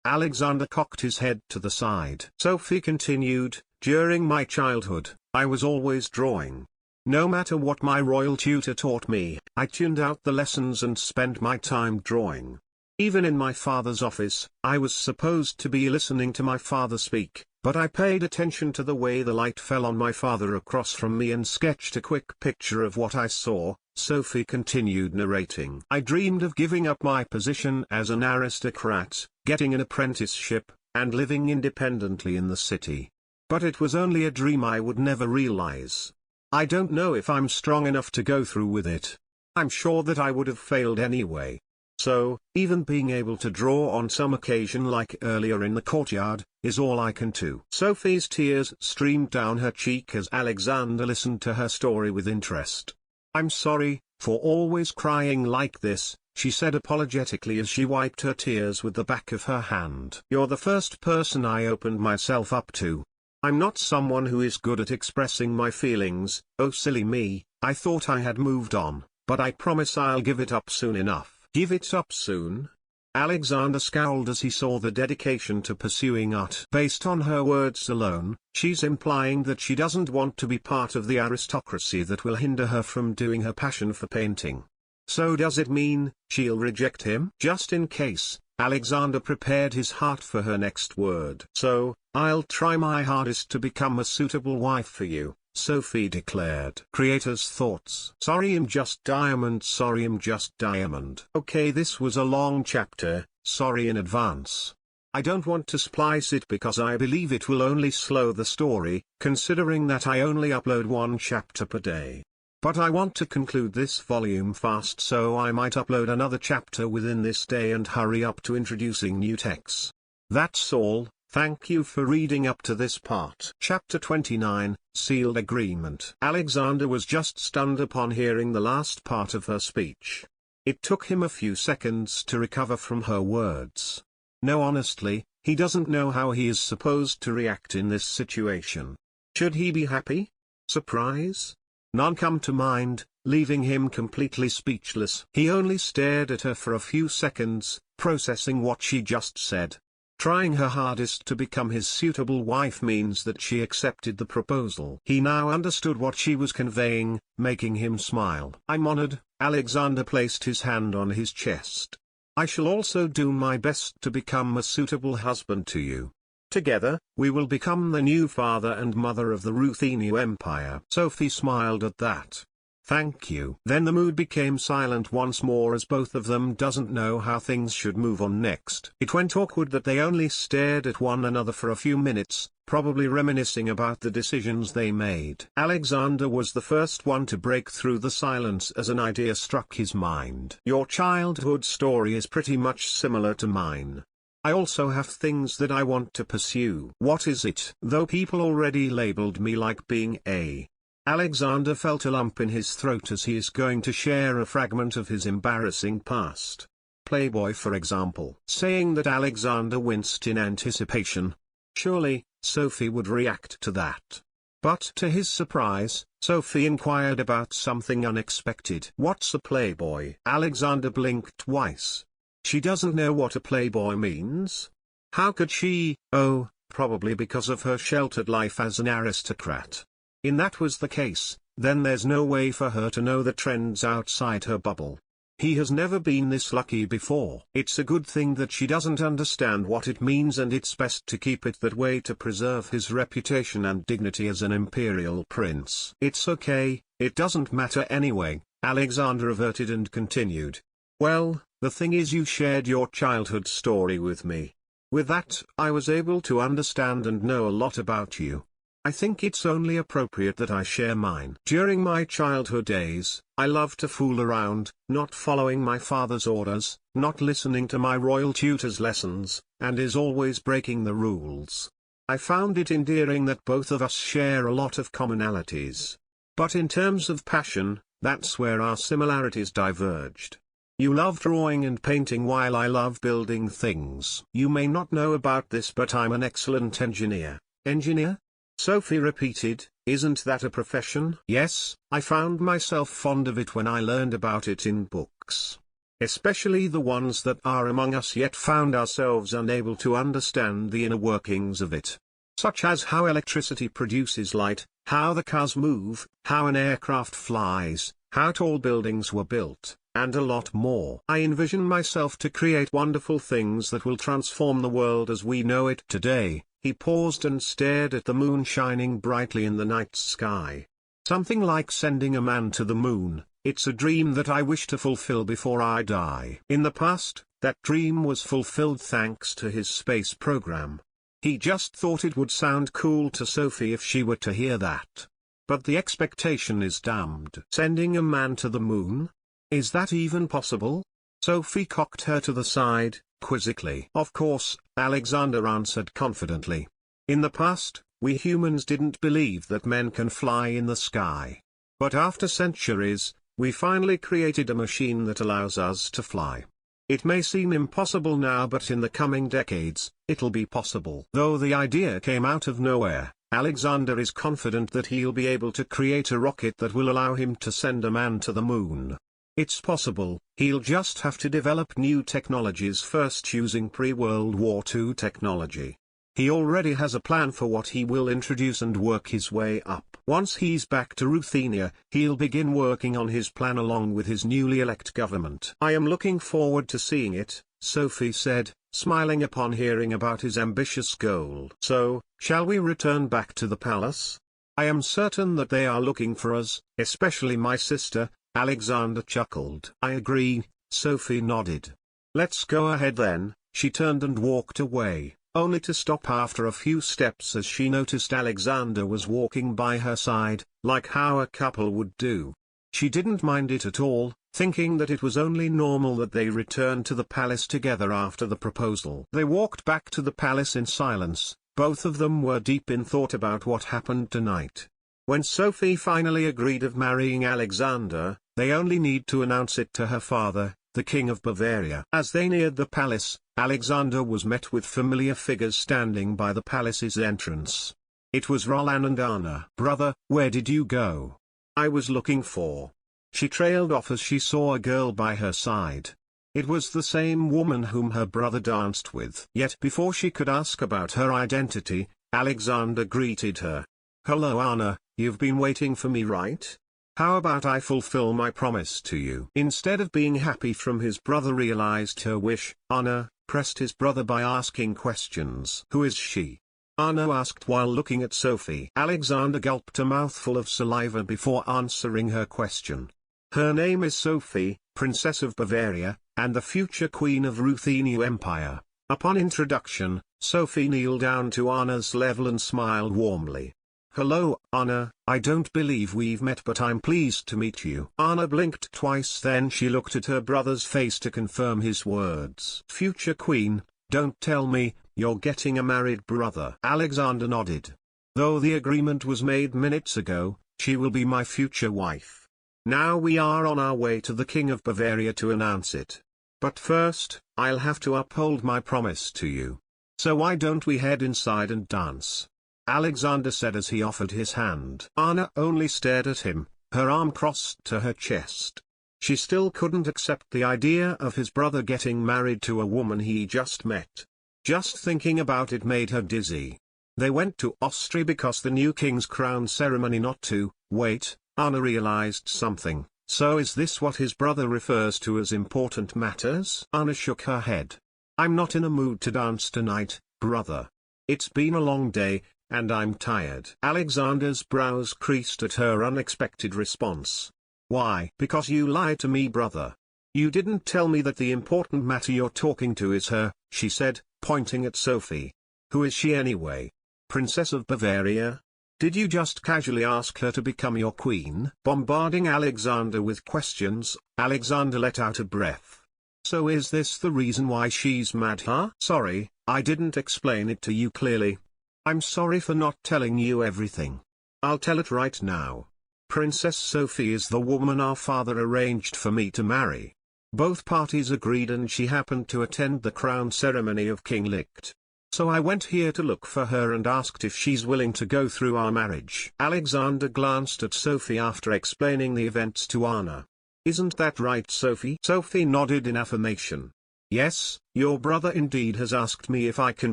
Alexander cocked his head to the side. Sophie continued, "During my childhood, I was always drawing. No matter what my royal tutor taught me, I tuned out the lessons and spent my time drawing. Even in my father's office, I was supposed to be listening to my father speak, but I paid attention to the way the light fell on my father across from me and sketched a quick picture of what I saw." Sophie continued narrating. "I dreamed of giving up my position as an aristocrat, getting an apprenticeship, and living independently in the city. But it was only a dream I would never realize. I don't know if I'm strong enough to go through with it. I'm sure that I would have failed anyway. So, even being able to draw on some occasion like earlier in the courtyard, is all I can do." Sophie's tears streamed down her cheek as Alexander listened to her story with interest. "I'm sorry, for always crying like this," she said apologetically as she wiped her tears with the back of her hand. "You're the first person I opened myself up to. I'm not someone who is good at expressing my feelings. Oh silly me, I thought I had moved on, but I promise I'll give it up soon enough." "Give it up soon?" Alexander scowled as he saw the dedication to pursuing art. Based on her words alone, she's implying that she doesn't want to be part of the aristocracy that will hinder her from doing her passion for painting. So does it mean she'll reject him? Just in case, Alexander prepared his heart for her next word. "So, I'll try my hardest to become a suitable wife for you," Sophie declared. Creator's thoughts. Sorry I'm just diamond. Sorry I'm just diamond. Okay, this was a long chapter, sorry in advance. I don't want to splice it because I believe it will only slow the story, considering that I only upload one chapter per day. But I want to conclude this volume fast, so I might upload another chapter within this day and hurry up to introducing new texts. That's all. Thank you for reading up to this part. Chapter 29, Sealed Agreement. Alexander was just stunned upon hearing the last part of her speech. It took him a few seconds to recover from her words. No, honestly, he doesn't know how he is supposed to react in this situation. Should he be happy? Surprise? None come to mind, leaving him completely speechless. He only stared at her for a few seconds, processing what she just said. Trying her hardest to become his suitable wife means that she accepted the proposal. He now understood what she was conveying, making him smile. "I'm honored." Alexander placed his hand on his chest. "I shall also do my best to become a suitable husband to you. Together, we will become the new father and mother of the Ruthenia Empire." Sophie smiled at that. Thank you. Then the mood became silent once more as both of them doesn't know how things should move on next. It went awkward that they only stared at one another for a few minutes, probably reminiscing about the decisions they made. Alexander was the first one to break through the silence as an idea struck his mind. Your childhood story is pretty much similar to mine. I also have things that I want to pursue. What is it? Though people already labeled me like being a Alexander felt a lump in his throat as he is going to share a fragment of his embarrassing past. Playboy, for example. Saying that, Alexander winced in anticipation. Surely, Sophie would react to that. But to his surprise, Sophie inquired about something unexpected. What's a Playboy? Alexander blinked twice. She doesn't know what a Playboy means? How could she? Oh, probably because of her sheltered life as an aristocrat. If that was the case, then there's no way for her to know the trends outside her bubble. He has never been this lucky before. It's a good thing that she doesn't understand what it means, and it's best to keep it that way to preserve his reputation and dignity as an imperial prince. It's okay, it doesn't matter anyway, Alexander averted and continued. Well, the thing is, you shared your childhood story with me. With that, I was able to understand and know a lot about you. I think it's only appropriate that I share mine. During my childhood days, I loved to fool around, not following my father's orders, not listening to my royal tutor's lessons, and is always breaking the rules. I found it endearing that both of us share a lot of commonalities. But in terms of passion, that's where our similarities diverged. You love drawing and painting while I love building things. You may not know about this, but I'm an excellent engineer. Engineer? Sophie repeated, isn't that a profession? Yes, I found myself fond of it when I learned about it in books. Especially the ones that are among us, yet found ourselves unable to understand the inner workings of it. Such as how electricity produces light, how the cars move, how an aircraft flies, how tall buildings were built, and a lot more. I envision myself to create wonderful things that will transform the world as we know it today. He paused and stared at the moon shining brightly in the night sky. Something like sending a man to the moon. It's a dream that I wish to fulfill before I die. In the past, that dream was fulfilled thanks to his space program. He just thought it would sound cool to Sophie if she were to hear that. But the expectation is damned. Sending a man to the moon? Is that even possible? Sophie cocked her to the side, quizzically. Of course, Alexander answered confidently. In the past, we humans didn't believe that men can fly in the sky. But after centuries, we finally created a machine that allows us to fly. It may seem impossible now, but in the coming decades, it'll be possible. Though the idea came out of nowhere, Alexander is confident that he'll be able to create a rocket that will allow him to send a man to the moon. It's possible, he'll just have to develop new technologies first using pre-World War II technology. He already has a plan for what he will introduce and work his way up. Once he's back to Ruthenia, he'll begin working on his plan along with his newly elected government. I am looking forward to seeing it, Sophie said, smiling upon hearing about his ambitious goal. So, shall we return back to the palace? I am certain that they are looking for us, especially my sister. Alexander chuckled. I agree, Sophie nodded. Let's go ahead then. She turned and walked away, only to stop after a few steps as she noticed Alexander was walking by her side, like how a couple would do. She didn't mind it at all, thinking that it was only normal that they return to the palace together after the proposal. They walked back to the palace in silence. Both of them were deep in thought about what happened tonight. When Sophie finally agreed of marrying Alexander, they only need to announce it to her father, the King of Bavaria. As they neared the palace, Alexander was met with familiar figures standing by the palace's entrance. It was Roland and Anna. Brother, where did you go? I was looking for. She trailed off as she saw a girl by her side. It was the same woman whom her brother danced with. Yet before she could ask about her identity, Alexander greeted her. Hello Anna, you've been waiting for me, right? How about I fulfill my promise to you? Instead of being happy from his brother realized her wish, Anna pressed his brother by asking questions. Who is she? Anna asked while looking at Sophie. Alexander gulped a mouthful of saliva before answering her question. Her name is Sophie, Princess of Bavaria, and the future Queen of Ruthenia Empire. Upon introduction, Sophie kneeled down to Anna's level and smiled warmly. Hello, Anna, I don't believe we've met, but I'm pleased to meet you. Anna blinked twice, then she looked at her brother's face to confirm his words. Future Queen, don't tell me, you're getting a married brother. Alexander nodded. Though the agreement was made minutes ago, she will be my future wife. Now we are on our way to the King of Bavaria to announce it. But first, I'll have to uphold my promise to you. So why don't we head inside and dance? Alexander said as he offered his hand. Anna only stared at him, her arm crossed to her chest. She still couldn't accept the idea of his brother getting married to a woman he just met. Just thinking about it made her dizzy. They went to Austria because the new king's crown ceremony. Not to wait. Anna realized something. So is this what his brother refers to as important matters? Anna shook her head. I'm not in a mood to dance tonight, brother. It's been a long day, and I'm tired. Alexander's brows creased at her unexpected response. Why? Because you lied to me, brother. You didn't tell me that the important matter you're talking to is her, she said, pointing at Sophie. Who is she anyway? Princess of Bavaria? Did you just casually ask her to become your queen? Bombarding Alexander with questions, Alexander let out a breath. So is this the reason why she's mad, huh? Sorry, I didn't explain it to you clearly. I'm sorry for not telling you everything. I'll tell it right now. Princess Sophie is the woman our father arranged for me to marry. Both parties agreed, and she happened to attend the crown ceremony of King Licht. So I went here to look for her and asked if she's willing to go through our marriage. Alexander glanced at Sophie after explaining the events to Anna. Isn't that right, Sophie? Sophie nodded in affirmation. Yes, your brother indeed has asked me if I can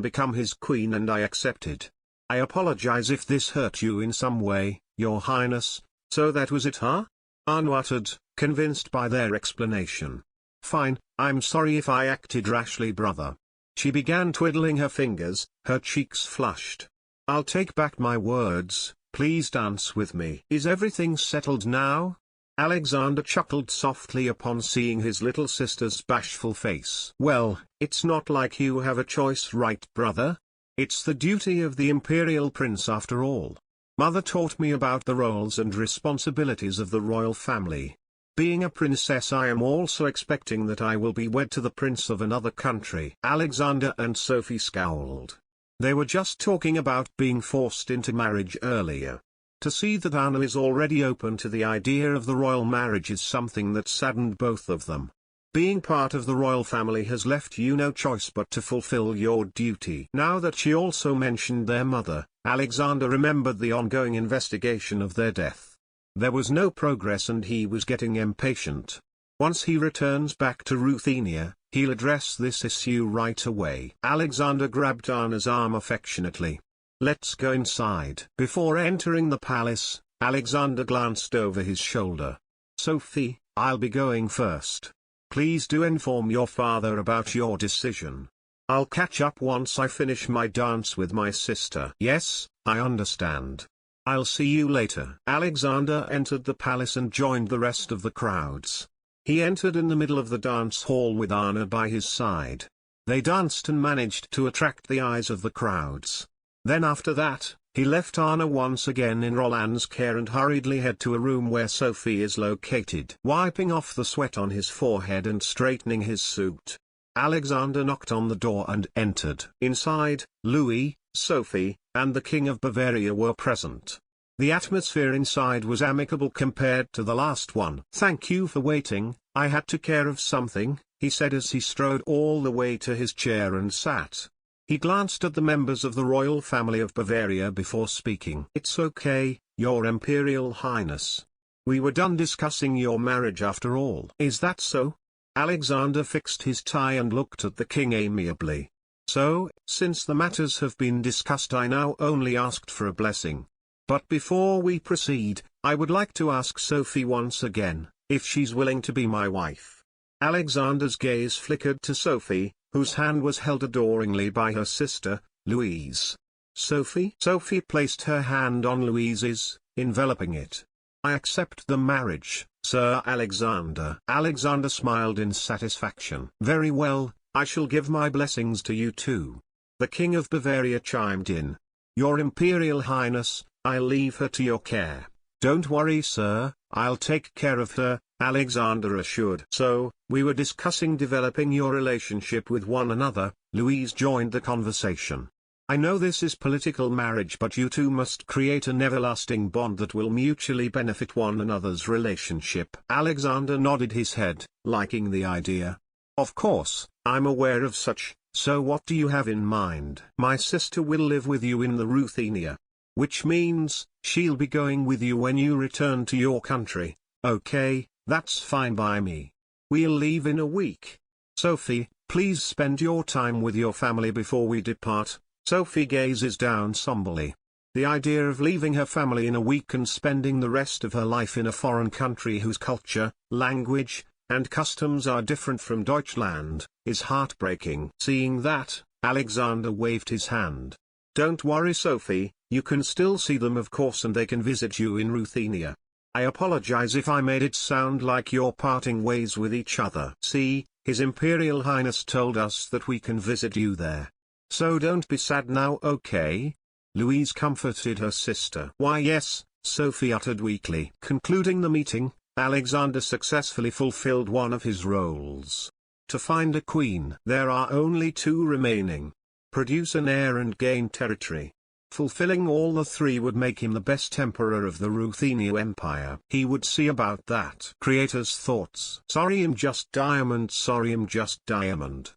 become his queen, and I accepted. I apologize if this hurt you in some way, your highness. So that was it, huh? Anna uttered, convinced by their explanation. Fine, I'm sorry if I acted rashly, brother. She began twiddling her fingers, her cheeks flushed. I'll take back my words, please dance with me. Is everything settled now? Alexander chuckled softly upon seeing his little sister's bashful face. Well, it's not like you have a choice, right, brother? It's the duty of the Imperial prince after all. Mother taught me about the roles and responsibilities of the royal family. Being a princess, I am also expecting that I will be wed to the prince of another country. Alexander and Sophie scowled. They were just talking about being forced into marriage earlier. To see that Anna is already open to the idea of the royal marriage is something that saddened both of them. Being part of the royal family has left you no choice but to fulfill your duty. Now that she also mentioned their mother, Alexander remembered the ongoing investigation of their death. There was no progress and he was getting impatient. Once he returns back to Ruthenia, he'll address this issue right away. Alexander grabbed Anna's arm affectionately. Let's go inside. Before entering the palace, Alexander glanced over his shoulder. Sophie, I'll be going first. Please do inform your father about your decision. I'll catch up once I finish my dance with my sister. Yes, I understand. I'll see you later. Alexander entered the palace and joined the rest of the crowds. He entered in the middle of the dance hall with Anna by his side. They danced and managed to attract the eyes of the crowds. Then after that, he left Anna once again in Roland's care and hurriedly head to a room where Sophie is located. Wiping off the sweat on his forehead and straightening his suit, Alexander knocked on the door and entered. Inside, Louis, Sophie, and the King of Bavaria were present. The atmosphere inside was amicable compared to the last one. Thank you for waiting, I had to care of something, he said as he strode all the way to his chair and sat. He glanced at the members of the royal family of Bavaria before speaking. It's okay, your Imperial Highness. We were done discussing your marriage after all. Is that so? Alexander fixed his tie and looked at the king amiably. So, since the matters have been discussed, I now only asked for a blessing. But before we proceed, I would like to ask Sophie once again, if she's willing to be my wife. Alexander's gaze flickered to Sophie, whose hand was held adoringly by her sister, Louise. Sophie? Sophie placed her hand on Louise's, enveloping it. I accept the marriage, Sir Alexander. Alexander smiled in satisfaction. Very well, I shall give my blessings to you too. The King of Bavaria chimed in. Your Imperial Highness, I'll leave her to your care. Don't worry, sir, I'll take care of her, Alexander assured. So, we were discussing developing your relationship with one another. Louise joined the conversation. I know this is political marriage, but you two must create an everlasting bond that will mutually benefit one another's relationship. Alexander nodded his head, liking the idea. Of course, I'm aware of such, so what do you have in mind? My sister will live with you in the Ruthenia. Which means, she'll be going with you when you return to your country. Okay, that's fine by me. We'll leave in a week. Sophie, please spend your time with your family before we depart. Sophie gazes down somberly. The idea of leaving her family in a week and spending the rest of her life in a foreign country whose culture, language, and customs are different from Deutschland, is heartbreaking. Seeing that, Alexander waved his hand. Don't worry, Sophie, you can still see them of course, and they can visit you in Ruthenia. I apologize if I made it sound like you're parting ways with each other. See, His Imperial Highness told us that we can visit you there. So don't be sad now, okay? Louise comforted her sister. Why yes, Sophie uttered weakly. Concluding the meeting, Alexander successfully fulfilled one of his roles. To find a queen. There are only two remaining. Produce an heir and gain territory. Fulfilling all the three would make him the best emperor of the Ruthenia Empire. He would see about that. Creator's thoughts. Sorry I'm just diamond.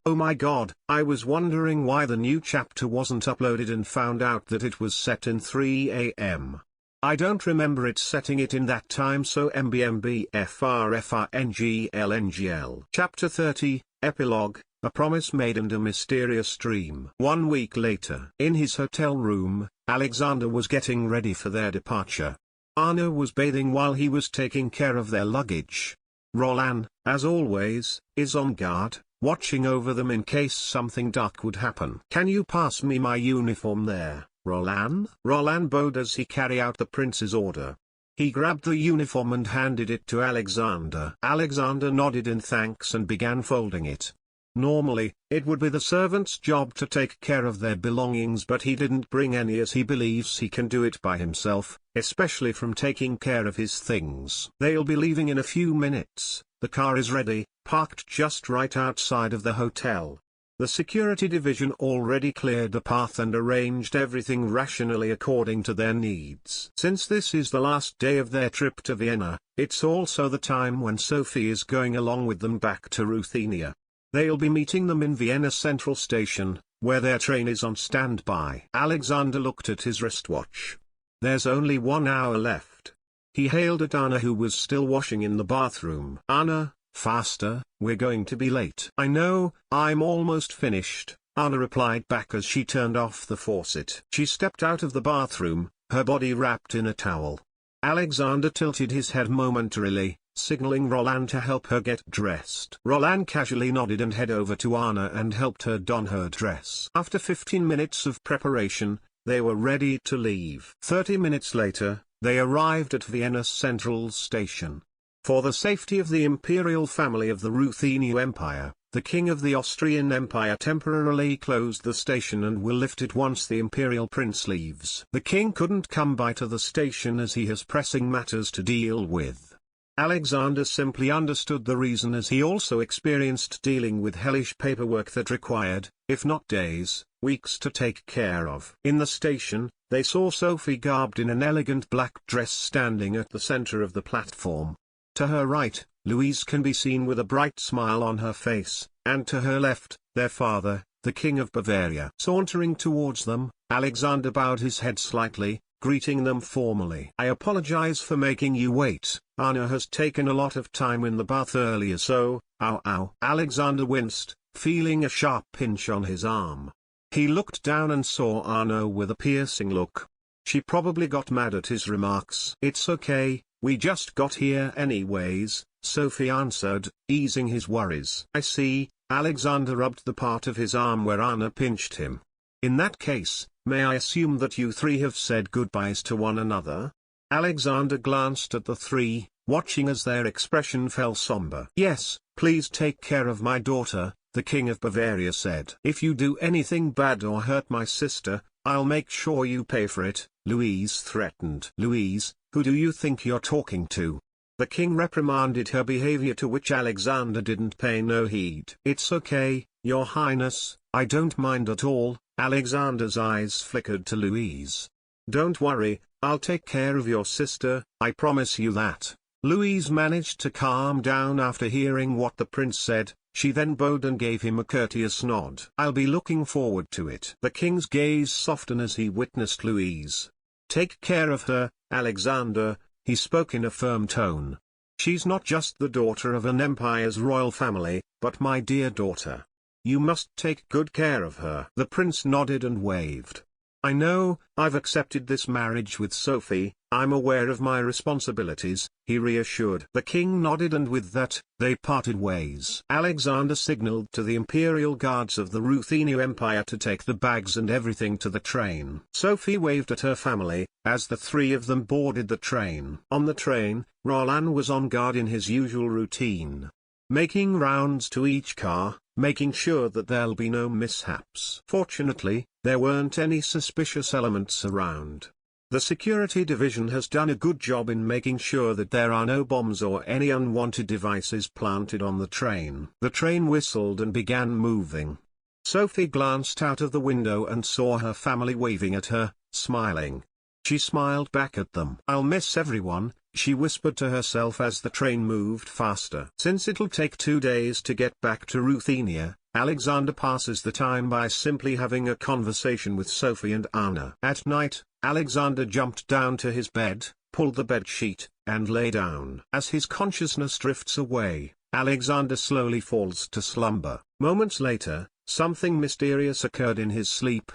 Oh my god, I was wondering why the new chapter wasn't uploaded and found out that it was set in 3 AM. I don't remember it setting it in that time, so MBMBFRFRNGLNGL. Chapter 30, Epilogue. A promise made and a mysterious dream. 1 week later. In his hotel room, Alexander was getting ready for their departure. Anna was bathing while he was taking care of their luggage. Roland, as always, is on guard, watching over them in case something dark would happen. Can you pass me my uniform there, Roland? Roland bowed as he carried out the prince's order. He grabbed the uniform and handed it to Alexander. Alexander nodded in thanks and began folding it. Normally, it would be the servant's job to take care of their belongings, but he didn't bring any as he believes he can do it by himself, especially from taking care of his things. They'll be leaving in a few minutes. The car is ready, parked just right outside of the hotel. The security division already cleared the path and arranged everything rationally according to their needs. Since this is the last day of their trip to Vienna, it's also the time when Sophie is going along with them back to Ruthenia. They'll be meeting them in Vienna Central Station, where their train is on standby. Alexander looked at his wristwatch. There's only 1 hour left. He hailed at Anna, who was still washing in the bathroom. Anna, faster, we're going to be late. I know, I'm almost finished, Anna replied back as she turned off the faucet. She stepped out of the bathroom, her body wrapped in a towel. Alexander tilted his head momentarily, signaling Roland to help her get dressed. Roland casually nodded and headed over to Anna and helped her don her dress. After 15 minutes of preparation, they were ready to leave. 30 minutes later, they arrived at Vienna Central Station. For the safety of the imperial family of the Ruthenia Empire, the King of the Austrian Empire temporarily closed the station and will lift it once the imperial prince leaves. The king couldn't come by to the station as he has pressing matters to deal with. Alexander simply understood the reason, as he also experienced dealing with hellish paperwork that required, if not days, weeks to take care of. In the station, they saw Sophie garbed in an elegant black dress standing at the center of the platform. To her right, Louise can be seen with a bright smile on her face, and to her left, their father, the King of Bavaria. Sauntering towards them, Alexander bowed his head slightly, greeting them formally. I apologize for making you wait. Anna has taken a lot of time in the bath earlier, so, ow. Alexander winced, feeling a sharp pinch on his arm. He looked down and saw Anna with a piercing look. She probably got mad at his remarks. It's okay, we just got here anyways, Sophie answered, easing his worries. I see. Alexander rubbed the part of his arm where Anna pinched him. In that case, may I assume that you three have said goodbyes to one another? Alexander glanced at the three, watching as their expression fell somber. Yes, please take care of my daughter, the King of Bavaria said. If you do anything bad or hurt my sister, I'll make sure you pay for it, Louise threatened. Louise, who do you think you're talking to? The king reprimanded her behavior, to which Alexander didn't pay no heed. It's okay, your highness, I don't mind at all. Alexander's eyes flickered to Louise. Don't worry, I'll take care of your sister, I promise you that. Louise managed to calm down after hearing what the prince said. She then bowed and gave him a courteous nod. I'll be looking forward to it. The king's gaze softened as he witnessed Louise. Take care of her, Alexander, he spoke in a firm tone. She's not just the daughter of an empire's royal family, but my dear daughter. You must take good care of her. The prince nodded and waved. I know, I've accepted this marriage with Sophie, I'm aware of my responsibilities, he reassured. The king nodded, and with that, they parted ways. Alexander signaled to the Imperial guards of the Ruthenia Empire to take the bags and everything to the train. Sophie waved at her family, as the three of them boarded the train. On the train, Roland was on guard in his usual routine, making rounds to each car, making sure that there'll be no mishaps. Fortunately, there weren't any suspicious elements around. The security division has done a good job in making sure that there are no bombs or any unwanted devices planted on the train. The train whistled and began moving. Sophie glanced out of the window and saw her family waving at her, smiling. She smiled back at them. I'll miss everyone, she whispered to herself as the train moved faster. Since it'll take 2 days to get back to Ruthenia, Alexander passes the time by simply having a conversation with Sophie and Anna. At night, Alexander jumped down to his bed, pulled the bed sheet, and lay down. As his consciousness drifts away, Alexander slowly falls to slumber. Moments later, something mysterious occurred in his sleep.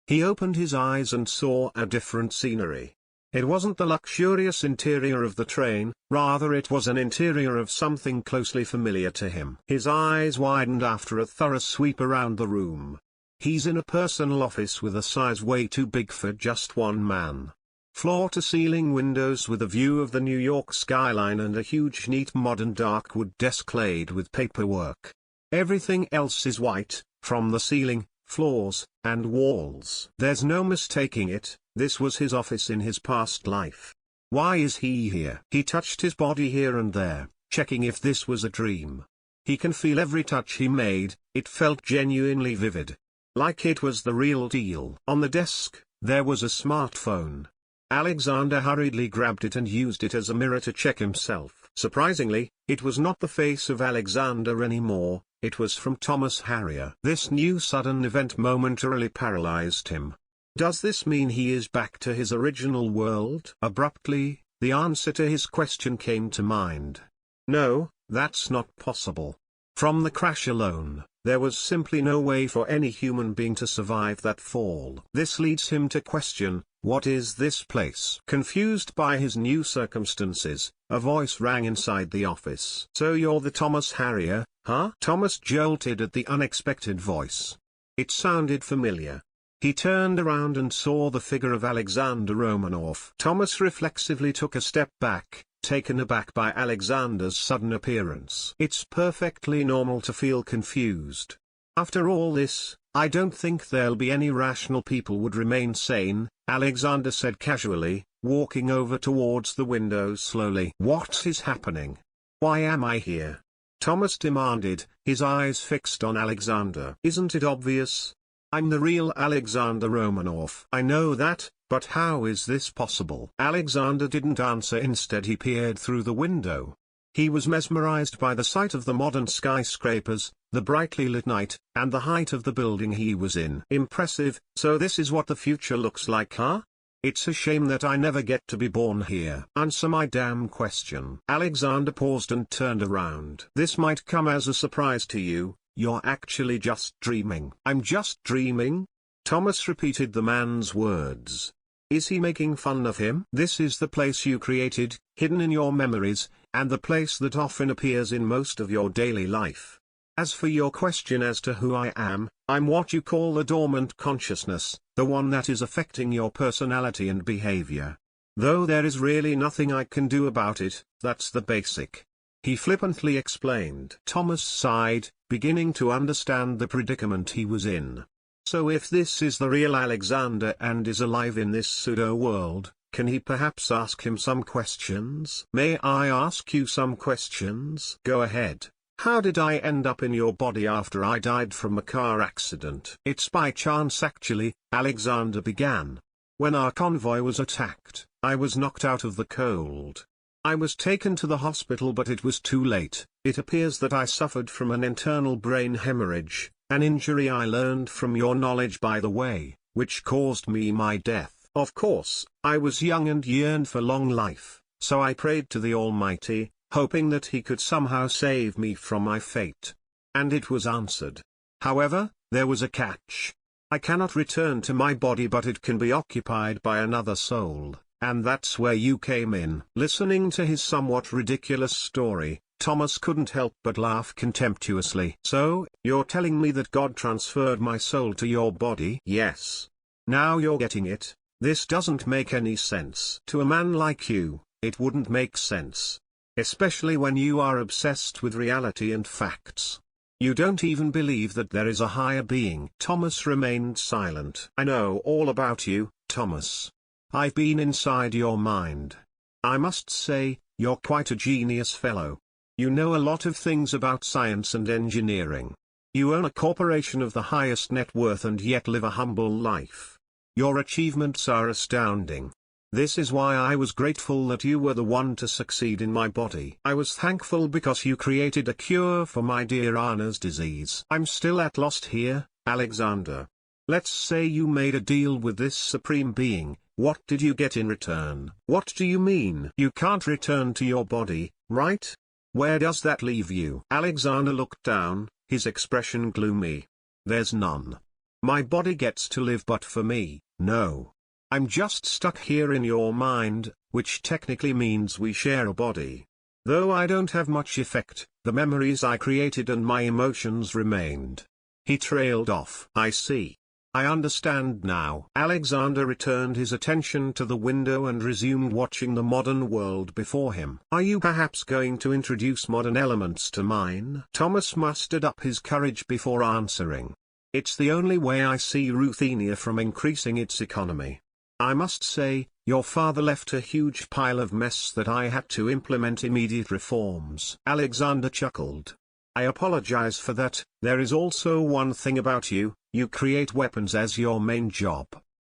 He opened his eyes and saw a different scenery. It wasn't the luxurious interior of the train, rather it was an interior of something closely familiar to him. His eyes widened after a thorough sweep around the room. He's in a personal office with a size way too big for just one man. Floor-to-ceiling windows with a view of the New York skyline and a huge neat modern dark wood desk laid with paperwork. Everything else is white, from the ceiling, floors, and walls. There's no mistaking it, this was his office in his past life. Why is he here? He touched his body here and there, checking if this was a dream. He can feel every touch he made, it felt genuinely vivid. Like it was the real deal. On the desk, there was a smartphone. Alexander hurriedly grabbed it and used it as a mirror to check himself. Surprisingly, it was not the face of Alexander anymore, it was from Thomas Harrier. This new sudden event momentarily paralyzed him. Does this mean he is back to his original world? Abruptly, the answer to his question came to mind. No, that's not possible. From the crash alone, there was simply no way for any human being to survive that fall. This leads him to question, what is this place? Confused by his new circumstances, a voice rang inside the office. So you're the Thomas Harrier, huh? Thomas jolted at the unexpected voice. It sounded familiar. He turned around and saw the figure of Alexander Romanov. Thomas reflexively took a step back, taken aback by Alexander's sudden appearance. It's perfectly normal to feel confused. After all this, I don't think there'll be any rational people would remain sane, Alexander said casually, walking over towards the window slowly. What is happening? Why am I here? Thomas demanded, his eyes fixed on Alexander. Isn't it obvious? I'm the real Alexander Romanov. I know that, but how is this possible? Alexander didn't answer. Instead he peered through the window. He was mesmerized by the sight of the modern skyscrapers, the brightly lit night, and the height of the building he was in. Impressive. So this is what the future looks like, huh? It's a shame that I never get to be born here. Answer my damn question. Alexander paused and turned around. This might come as a surprise to you. You're actually just dreaming. I'm just dreaming? Thomas repeated the man's words. Is he making fun of him? This is the place you created, hidden in your memories, and the place that often appears in most of your daily life. As for your question as to who I am, I'm what you call the dormant consciousness, the one that is affecting your personality and behavior. Though there is really nothing I can do about it, that's the basic. He flippantly explained. Thomas sighed, beginning to understand the predicament he was in. So if this is the real Alexander and is alive in this pseudo-world, can he perhaps ask him some questions? May I ask you some questions? Go ahead. How did I end up in your body after I died from a car accident? It's by chance actually, Alexander began. When our convoy was attacked, I was knocked out of the cold. I was taken to the hospital but it was too late. It appears that I suffered from an internal brain hemorrhage, an injury I learned from your knowledge by the way, which caused me my death. Of course, I was young and yearned for long life, so I prayed to the Almighty, hoping that he could somehow save me from my fate. And it was answered. However, there was a catch. I cannot return to my body but it can be occupied by another soul, and that's where you came in. Listening to his somewhat ridiculous story, Thomas couldn't help but laugh contemptuously. So, you're telling me that God transferred my soul to your body? Yes. Now you're getting it. This doesn't make any sense. To a man like you, it wouldn't make sense. Especially when you are obsessed with reality and facts. You don't even believe that there is a higher being. Thomas remained silent. I know all about you, Thomas. I've been inside your mind. I must say, you're quite a genius fellow. You know a lot of things about science and engineering. You own a corporation of the highest net worth and yet live a humble life. Your achievements are astounding. This is why I was grateful that you were the one to succeed in my body. I was thankful because you created a cure for my dear Anna's disease. I'm still at lost here, Alexander. Let's say you made a deal with this supreme being, what did you get in return? What do you mean? You can't return to your body, right? Where does that leave you? Alexander looked down, his expression gloomy. There's none. My body gets to live but for me, no. I'm just stuck here in your mind, which technically means we share a body. Though I don't have much effect, the memories I created and my emotions remained. He trailed off. I see. I understand now. Alexander returned his attention to the window and resumed watching the modern world before him. Are you perhaps going to introduce modern elements to mine? Thomas mustered up his courage before answering. It's the only way I see Ruthenia from increasing its economy. I must say, your father left a huge pile of mess that I had to implement immediate reforms. Alexander chuckled. I apologize for that. There is also one thing about you, you create weapons as your main job.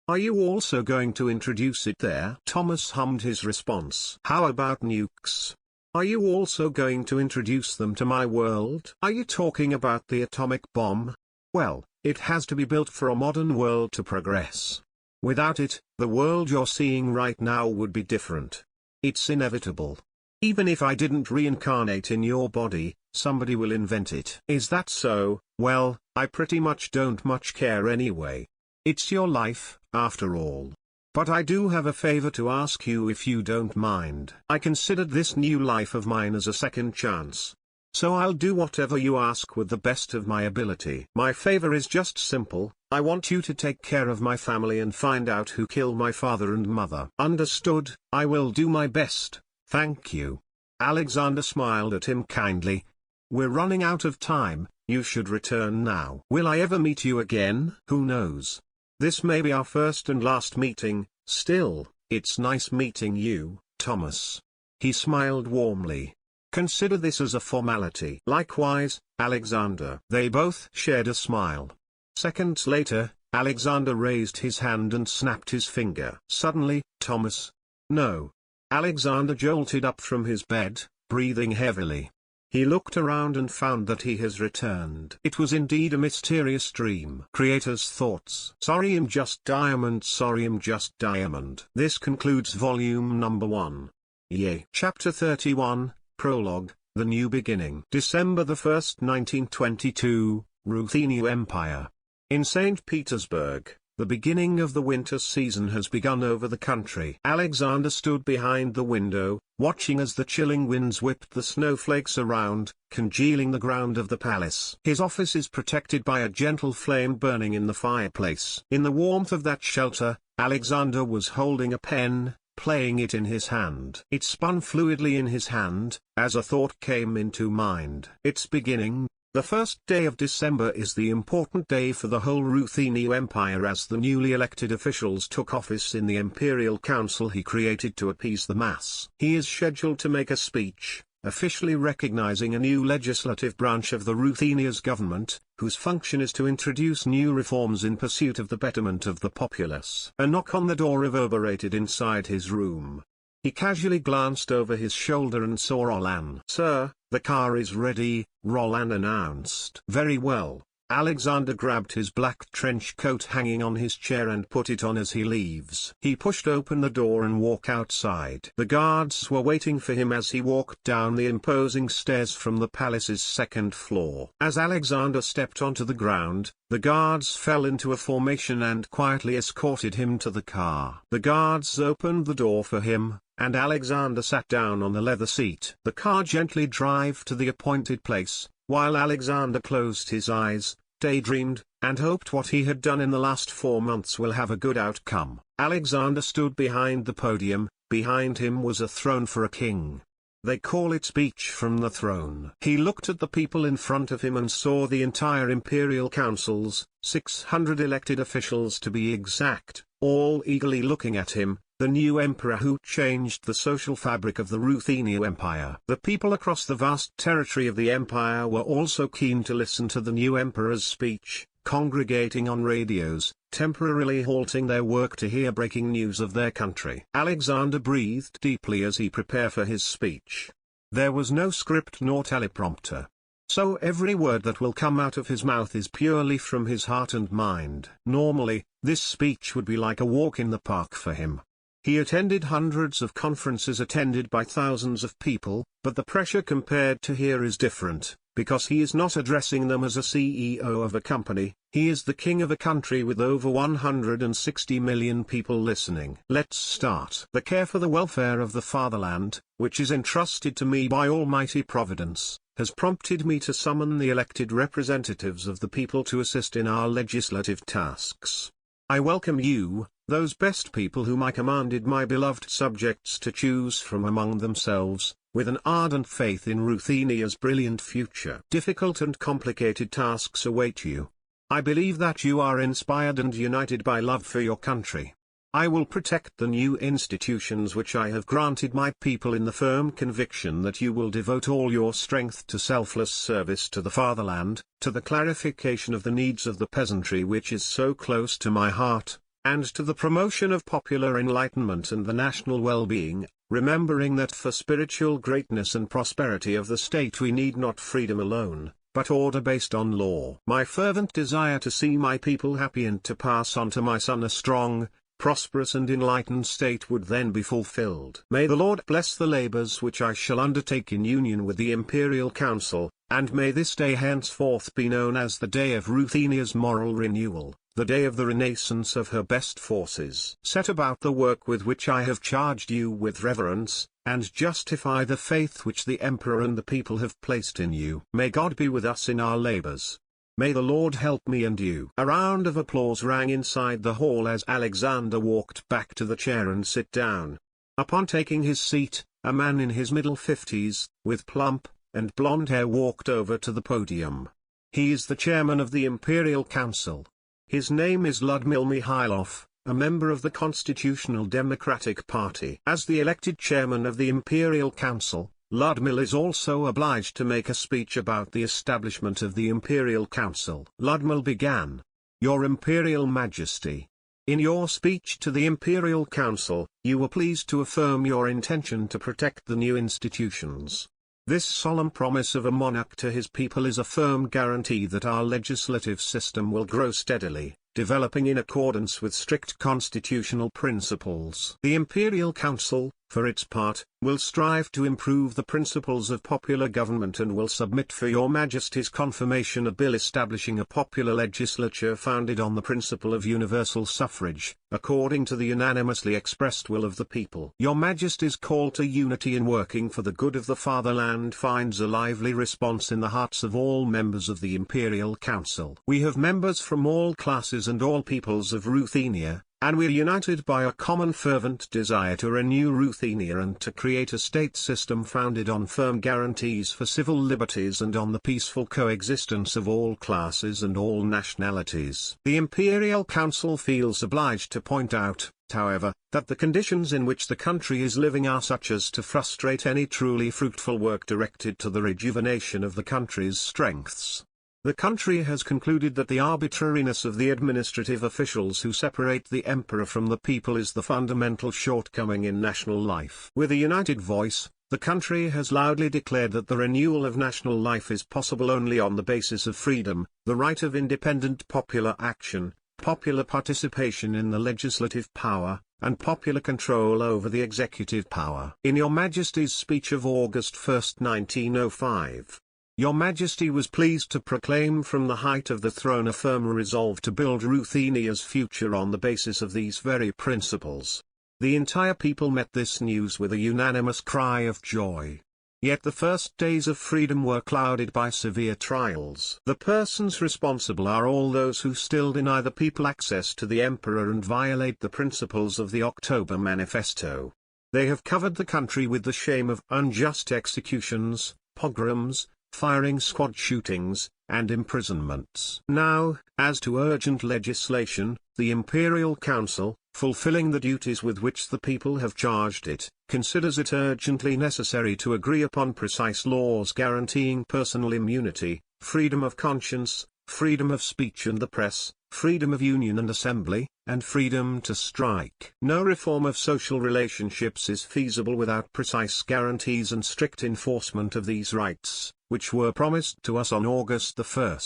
Are you also going to introduce it there? Thomas hummed his response. How about nukes? Are you also going to introduce them to my world? Are you talking about the atomic bomb? Well, it has to be built for a modern world to progress. Without it, the world you're seeing right now would be different. It's inevitable. Even if I didn't reincarnate in your body, somebody will invent it. Is that so? Well, I pretty much don't much care anyway. It's your life, after all. But I do have a favor to ask you if you don't mind. I considered this new life of mine as a second chance. So I'll do whatever you ask with the best of my ability. My favor is just simple. I want you to take care of my family and find out who killed my father and mother. Understood? I will do my best, thank you. Alexander smiled at him kindly. We're running out of time, you should return now. Will I ever meet you again? Who knows? This may be our first and last meeting, still, it's nice meeting you, Thomas. He smiled warmly. Consider this as a formality. Likewise, Alexander. They both shared a smile. Seconds later, Alexander raised his hand and snapped his finger. Suddenly, Thomas. No. Alexander jolted up from his bed, breathing heavily. He looked around and found that he has returned. It was indeed a mysterious dream. Creator's thoughts. Sorry I'm just diamond. Sorry I'm just diamond. This concludes volume number 1. Yay. Chapter 31. Prologue, The New Beginning. December 1st, 1922, Ruthenia Empire. In St. Petersburg, The beginning of the winter season has begun over the country. Alexander stood behind the window, watching as the chilling winds whipped the snowflakes around, congealing the ground of the palace. His office is protected by a gentle flame burning in the fireplace. In the warmth of that shelter, Alexander was holding a pen, playing it in his hand. It spun fluidly in his hand, as a thought came into mind. Its beginning. The first day of December is the important day for the whole Ruthenian Empire, as the newly elected officials took office in the Imperial Council he created to appease the mass. He is scheduled to make a speech, officially recognizing a new legislative branch of the Ruthenia's government, whose function is to introduce new reforms in pursuit of the betterment of the populace. A knock on the door reverberated inside his room. He casually glanced over his shoulder and saw Roland. "Sir, the car is ready," Roland announced. "Very well." Alexander grabbed his black trench coat hanging on his chair and put it on as he leaves. He pushed open the door and walked outside. The guards were waiting for him as he walked down the imposing stairs from the palace's second floor. As Alexander stepped onto the ground, the guards fell into a formation and quietly escorted him to the car. The guards opened the door for him, and Alexander sat down on the leather seat. The car gently drove to the appointed place, while Alexander closed his eyes, daydreamed, and hoped what he had done in the last 4 months will have a good outcome. Alexander stood behind the podium. Behind him was a throne for a king. They call it speech from the throne. He looked at the people in front of him and saw the entire Imperial Councils, 600 elected officials to be exact, all eagerly looking at him, the new emperor who changed the social fabric of the Ruthenian Empire. The people across the vast territory of the empire were also keen to listen to the new emperor's speech, congregating on radios, temporarily halting their work to hear breaking news of their country. Alexander breathed deeply as he prepared for his speech. There was no script nor teleprompter. So every word that will come out of his mouth is purely from his heart and mind. Normally, this speech would be like a walk in the park for him. He attended hundreds of conferences attended by thousands of people, but the pressure compared to here is different, because he is not addressing them as a CEO of a company, he is the king of a country with over 160 million people listening. Let's start. The care for the welfare of the fatherland, which is entrusted to me by Almighty Providence, has prompted me to summon the elected representatives of the people to assist in our legislative tasks. I welcome you, those best people whom I commanded my beloved subjects to choose from among themselves, with an ardent faith in Ruthenia's brilliant future. Difficult and complicated tasks await you. I believe that you are inspired and united by love for your country. I will protect the new institutions which I have granted my people in the firm conviction that you will devote all your strength to selfless service to the fatherland, to the clarification of the needs of the peasantry which is so close to my heart, and to the promotion of popular enlightenment and the national well-being, remembering that for spiritual greatness and prosperity of the state we need not freedom alone, but order based on law. My fervent desire to see my people happy and to pass on to my son a strong, prosperous and enlightened state would then be fulfilled. May the Lord bless the labors which I shall undertake in union with the Imperial Council, and may this day henceforth be known as the day of Ruthenia's moral renewal, the day of the renaissance of her best forces. Set about the work with which I have charged you with reverence, and justify the faith which the Emperor and the people have placed in you. May God be with us in our labors. May the Lord help me and you. A round of applause rang inside the hall as Alexander walked back to the chair and sat down. Upon taking his seat, a man in his middle 50s, with plump and blonde hair walked over to the podium. He is the chairman of the Imperial Council. His name is Ludmil Mikhailov, a member of the Constitutional Democratic Party. As the elected chairman of the Imperial Council, Ludmil is also obliged to make a speech about the establishment of the Imperial Council. Ludmil began. Your Imperial Majesty. In your speech to the Imperial Council, you were pleased to affirm your intention to protect the new institutions. This solemn promise of a monarch to his people is a firm guarantee that our legislative system will grow steadily, developing in accordance with strict constitutional principles. The Imperial Council, for its part, will strive to improve the principles of popular government and will submit for your Majesty's confirmation a bill establishing a popular legislature founded on the principle of universal suffrage, according to the unanimously expressed will of the people. Your Majesty's call to unity in working for the good of the fatherland finds a lively response in the hearts of all members of the Imperial Council. We have members from all classes and all peoples of Ruthenia, and we are united by a common fervent desire to renew Ruthenia and to create a state system founded on firm guarantees for civil liberties and on the peaceful coexistence of all classes and all nationalities. The Imperial Council feels obliged to point out, however, that the conditions in which the country is living are such as to frustrate any truly fruitful work directed to the rejuvenation of the country's strengths. The country has concluded that the arbitrariness of the administrative officials who separate the emperor from the people is the fundamental shortcoming in national life. With a united voice, the country has loudly declared that the renewal of national life is possible only on the basis of freedom, the right of independent popular action, popular participation in the legislative power, and popular control over the executive power. In Your Majesty's speech of August 1, 1905, Your Majesty was pleased to proclaim from the height of the throne a firm resolve to build Ruthenia's future on the basis of these very principles. The entire people met this news with a unanimous cry of joy. Yet the first days of freedom were clouded by severe trials. The persons responsible are all those who still deny the people access to the emperor and violate the principles of the October Manifesto. They have covered the country with the shame of unjust executions, pogroms, firing squad shootings, and imprisonments. Now, as to urgent legislation, the Imperial Council, fulfilling the duties with which the people have charged it, considers it urgently necessary to agree upon precise laws guaranteeing personal immunity, freedom of conscience, freedom of speech and the press, freedom of union and assembly, and freedom to strike. No reform of social relationships is feasible without precise guarantees and strict enforcement of these rights, which were promised to us on August 1.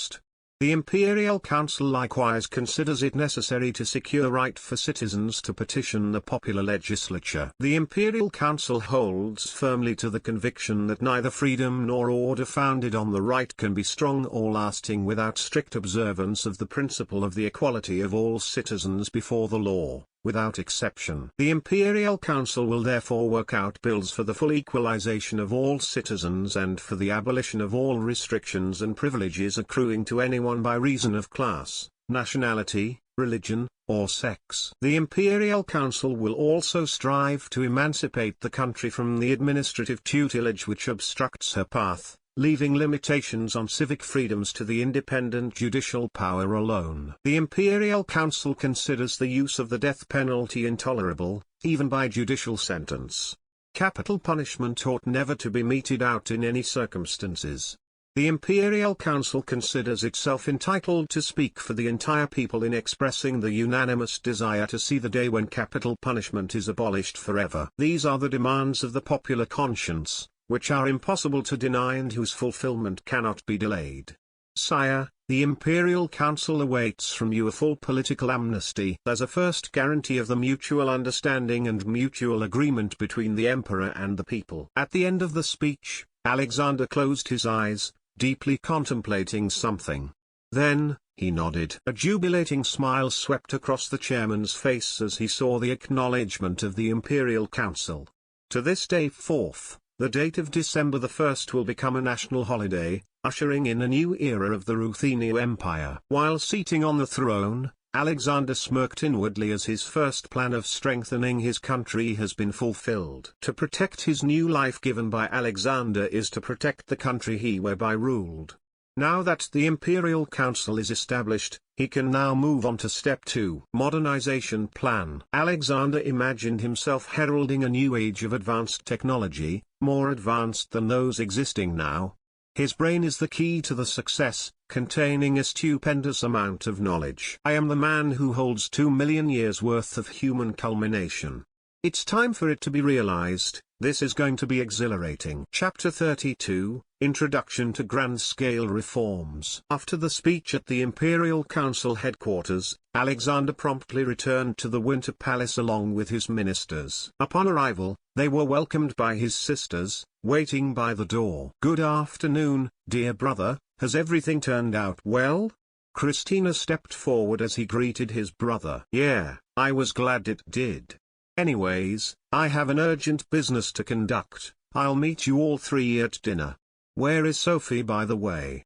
The Imperial Council likewise considers it necessary to secure right for citizens to petition the popular legislature. The Imperial Council holds firmly to the conviction that neither freedom nor order founded on the right can be strong or lasting without strict observance of the principle of the equality of all citizens before the law, without exception. The Imperial Council will therefore work out bills for the full equalization of all citizens and for the abolition of all restrictions and privileges accruing to anyone by reason of class, nationality, religion, or sex. The Imperial Council will also strive to emancipate the country from the administrative tutelage which obstructs her path, leaving limitations on civic freedoms to the independent judicial power alone. The Imperial Council considers the use of the death penalty intolerable, even by judicial sentence. Capital punishment ought never to be meted out in any circumstances. The Imperial Council considers itself entitled to speak for the entire people in expressing the unanimous desire to see the day when capital punishment is abolished forever. These are the demands of the popular conscience, which are impossible to deny and whose fulfillment cannot be delayed. Sire, the Imperial Council awaits from you a full political amnesty as a first guarantee of the mutual understanding and mutual agreement between the Emperor and the people. At the end of the speech, Alexander closed his eyes, deeply contemplating something. Then, he nodded. A jubilating smile swept across the chairman's face as he saw the acknowledgement of the Imperial Council. To this day forth, the date of December the 1st will become a national holiday, ushering in a new era of the Ruthenian Empire. While seating on the throne, Alexander smirked inwardly as his first plan of strengthening his country has been fulfilled. To protect his new life given by Alexander is to protect the country he whereby ruled. Now that the Imperial Council is established, he can now move on to step 2. Modernization plan. Alexander imagined himself heralding a new age of advanced technology, more advanced than those existing now. His brain is the key to the success, containing a stupendous amount of knowledge. I am the man who holds 2 million years worth of human culmination. It's time for it to be realized. This is going to be exhilarating. Chapter 32, Introduction to Grand-Scale Reforms. After the speech at the Imperial Council headquarters, Alexander promptly returned to the Winter Palace along with his ministers. Upon arrival, they were welcomed by his sisters, waiting by the door. "Good afternoon, dear brother, has everything turned out well?" Christina stepped forward as he greeted his brother. "Yeah, I was glad it did. Anyways, I have an urgent business to conduct. I'll meet you all three at dinner. Where is Sophie, by the way?"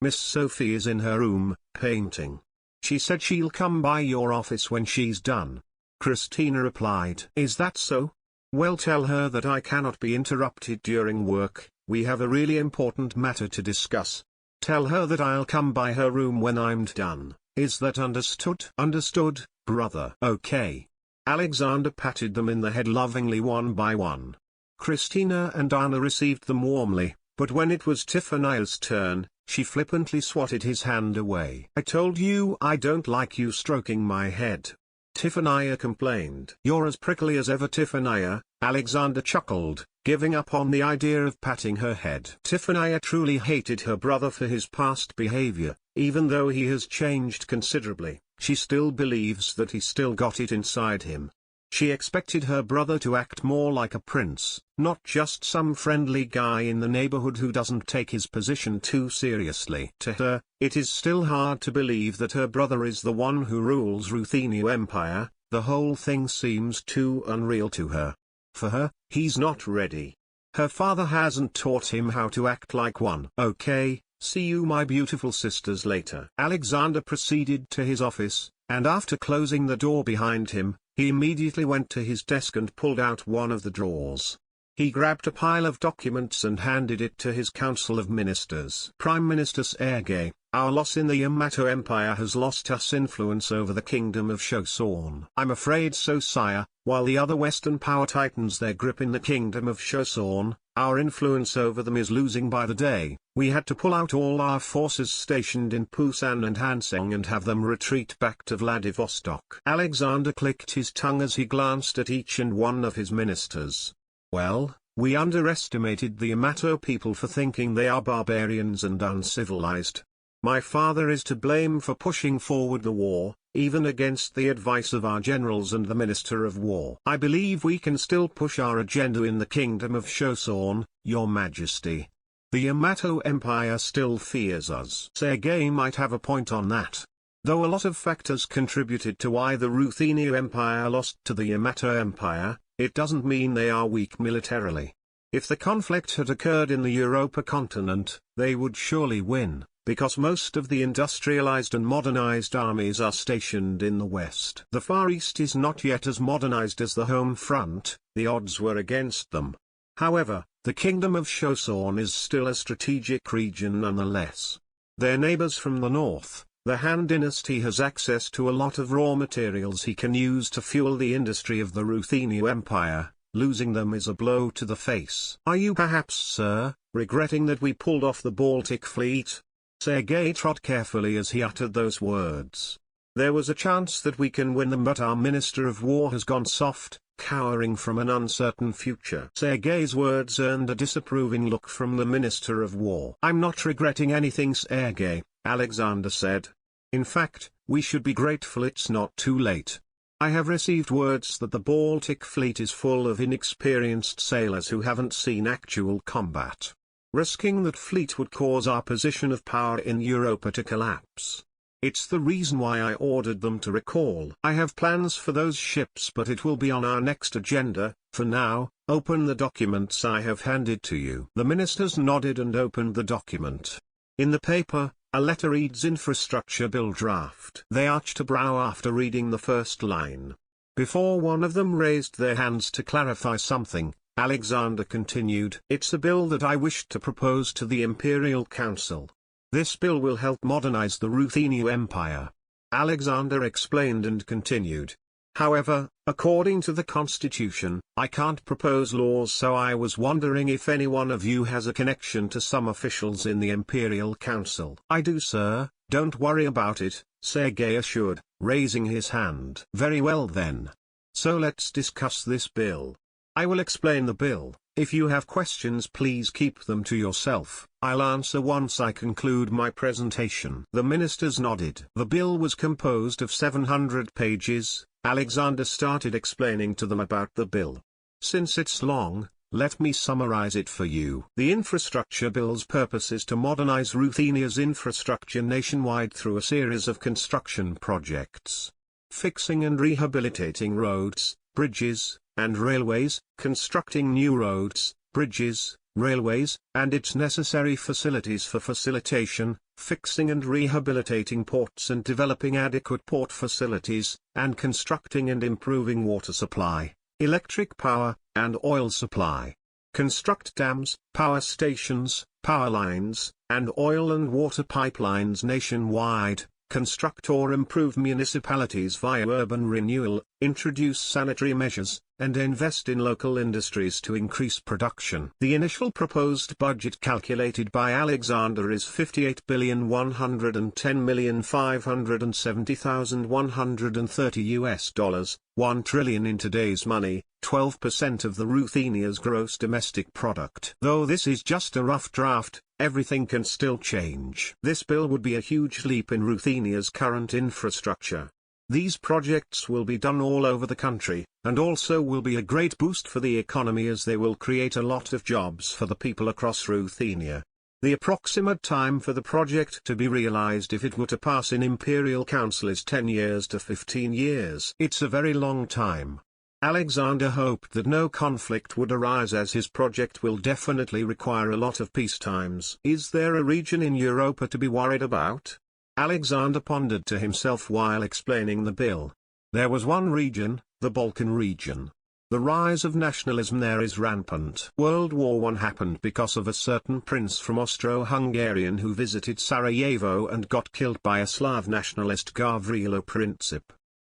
Miss Sophie is in her room, painting. She said she'll come by your office when she's done." Christina replied. "Is that so? Well, tell her that I cannot be interrupted during work. We have a really important matter to discuss. Tell her that I'll come by her room when I'm done. Is that understood?" "Understood, brother." "Okay." Alexander patted them in the head lovingly one by one. Christina and Anna received them warmly, but when it was Tiffany's turn, she flippantly swatted his hand away. "I told you I don't like you stroking my head," Tiffany complained. "You're as prickly as ever, Tiffany," Alexander chuckled, giving up on the idea of patting her head. Tiffany truly hated her brother for his past behavior. Even though he has changed considerably, she still believes that he still got it inside him. She expected her brother to act more like a prince, not just some friendly guy in the neighborhood who doesn't take his position too seriously. To her, it is still hard to believe that her brother is the one who rules Ruthenia Empire. The whole thing seems too unreal to her. For her, he's not ready. Her father hasn't taught him how to act like one. "Okay, see you my beautiful sisters later." Alexander proceeded to his office, and after closing the door behind him, he immediately went to his desk and pulled out one of the drawers. He grabbed a pile of documents and handed it to his council of ministers. "Prime Minister Sergei, our loss in the Yamato Empire has lost us influence over the kingdom of Shosorn." "I'm afraid so, sire. While the other Western power tightens their grip in the kingdom of Shosorn, our influence over them is losing by the day. We had to pull out all our forces stationed in Pusan and Hanseng and have them retreat back to Vladivostok." Alexander clicked his tongue as he glanced at each and one of his ministers. "Well, we underestimated the Yamato people for thinking they are barbarians and uncivilized. My father is to blame for pushing forward the war, even against the advice of our generals and the Minister of War. I believe we can still push our agenda in the kingdom of Shosorn, Your Majesty. The Yamato Empire still fears us." Sergei might have a point on that. Though a lot of factors contributed to why the Ruthenia Empire lost to the Yamato Empire, it doesn't mean they are weak militarily. If the conflict had occurred in the Europa continent, they would surely win, because most of the industrialized and modernized armies are stationed in the West. The Far East is not yet as modernized as the home front. The odds were against them. However, the kingdom of Shosorn is still a strategic region nonetheless. Their neighbors from the north, the Han dynasty, has access to a lot of raw materials he can use to fuel the industry of the Ruthenia Empire. Losing them is a blow to the face. "Are you perhaps, sir, regretting that we pulled off the Baltic fleet?" Sergei trod carefully as he uttered those words. "There was a chance that we can win them, but our Minister of War has gone soft, cowering from an uncertain future." Sergei's words earned a disapproving look from the Minister of War. "I'm not regretting anything, Sergei," Alexander said. "In fact, we should be grateful it's not too late. I have received words that the Baltic fleet is full of inexperienced sailors who haven't seen actual combat. Risking that fleet would cause our position of power in Europa to collapse. It's the reason why I ordered them to recall. I have plans for those ships, but it will be on our next agenda. For now, open the documents I have handed to you." The ministers nodded and opened the document. In the paper, a letter reads Infrastructure Bill Draft. They arched a brow after reading the first line. Before one of them raised their hands to clarify something, Alexander continued. "It's a bill that I wish to propose to the Imperial Council. This bill will help modernize the Ruthenia Empire." Alexander explained and continued. "However, according to the Constitution, I can't propose laws, so I was wondering if any one of you has a connection to some officials in the Imperial Council." "I do, sir, don't worry about it," Sergei assured, raising his hand. "Very well then. So let's discuss this bill. I will explain the bill. If you have questions, please keep them to yourself. I'll answer once I conclude my presentation. The ministers nodded. The bill was composed of 700 pages. Alexander started explaining to them about the bill. Since it's long, let me summarize it for you. The infrastructure bill's purpose is to modernize Ruthenia's infrastructure nationwide through a series of construction projects. Fixing and rehabilitating roads, bridges, and railways, constructing new roads, bridges, railways, and its necessary facilities for facilitation, fixing and rehabilitating ports and developing adequate port facilities, and constructing and improving water supply, electric power, and oil supply. Construct dams, power stations, power lines, and oil and water pipelines nationwide. Construct or improve municipalities via urban renewal, introduce sanitary measures, and invest in local industries to increase production. The initial proposed budget calculated by Alexander is $58,110,570,130 $1 trillion in today's money, 12% of the Ruthenia's gross domestic product. Though this is just a rough draft, everything can still change. This bill would be a huge leap in Ruthenia's current infrastructure. These projects will be done all over the country, and also will be a great boost for the economy as they will create a lot of jobs for the people across Ruthenia. The approximate time for the project to be realized if it were to pass in Imperial Council is 10 years to 15 years. It's a very long time. Alexander hoped that no conflict would arise as his project will definitely require a lot of peace times. Is there a region in Europa to be worried about? Alexander pondered to himself while explaining the bill. There was one region, the Balkan region. The rise of nationalism there is rampant. World War I happened because of a certain prince from Austro-Hungarian who visited Sarajevo and got killed by a Slav nationalist Gavrilo Princip.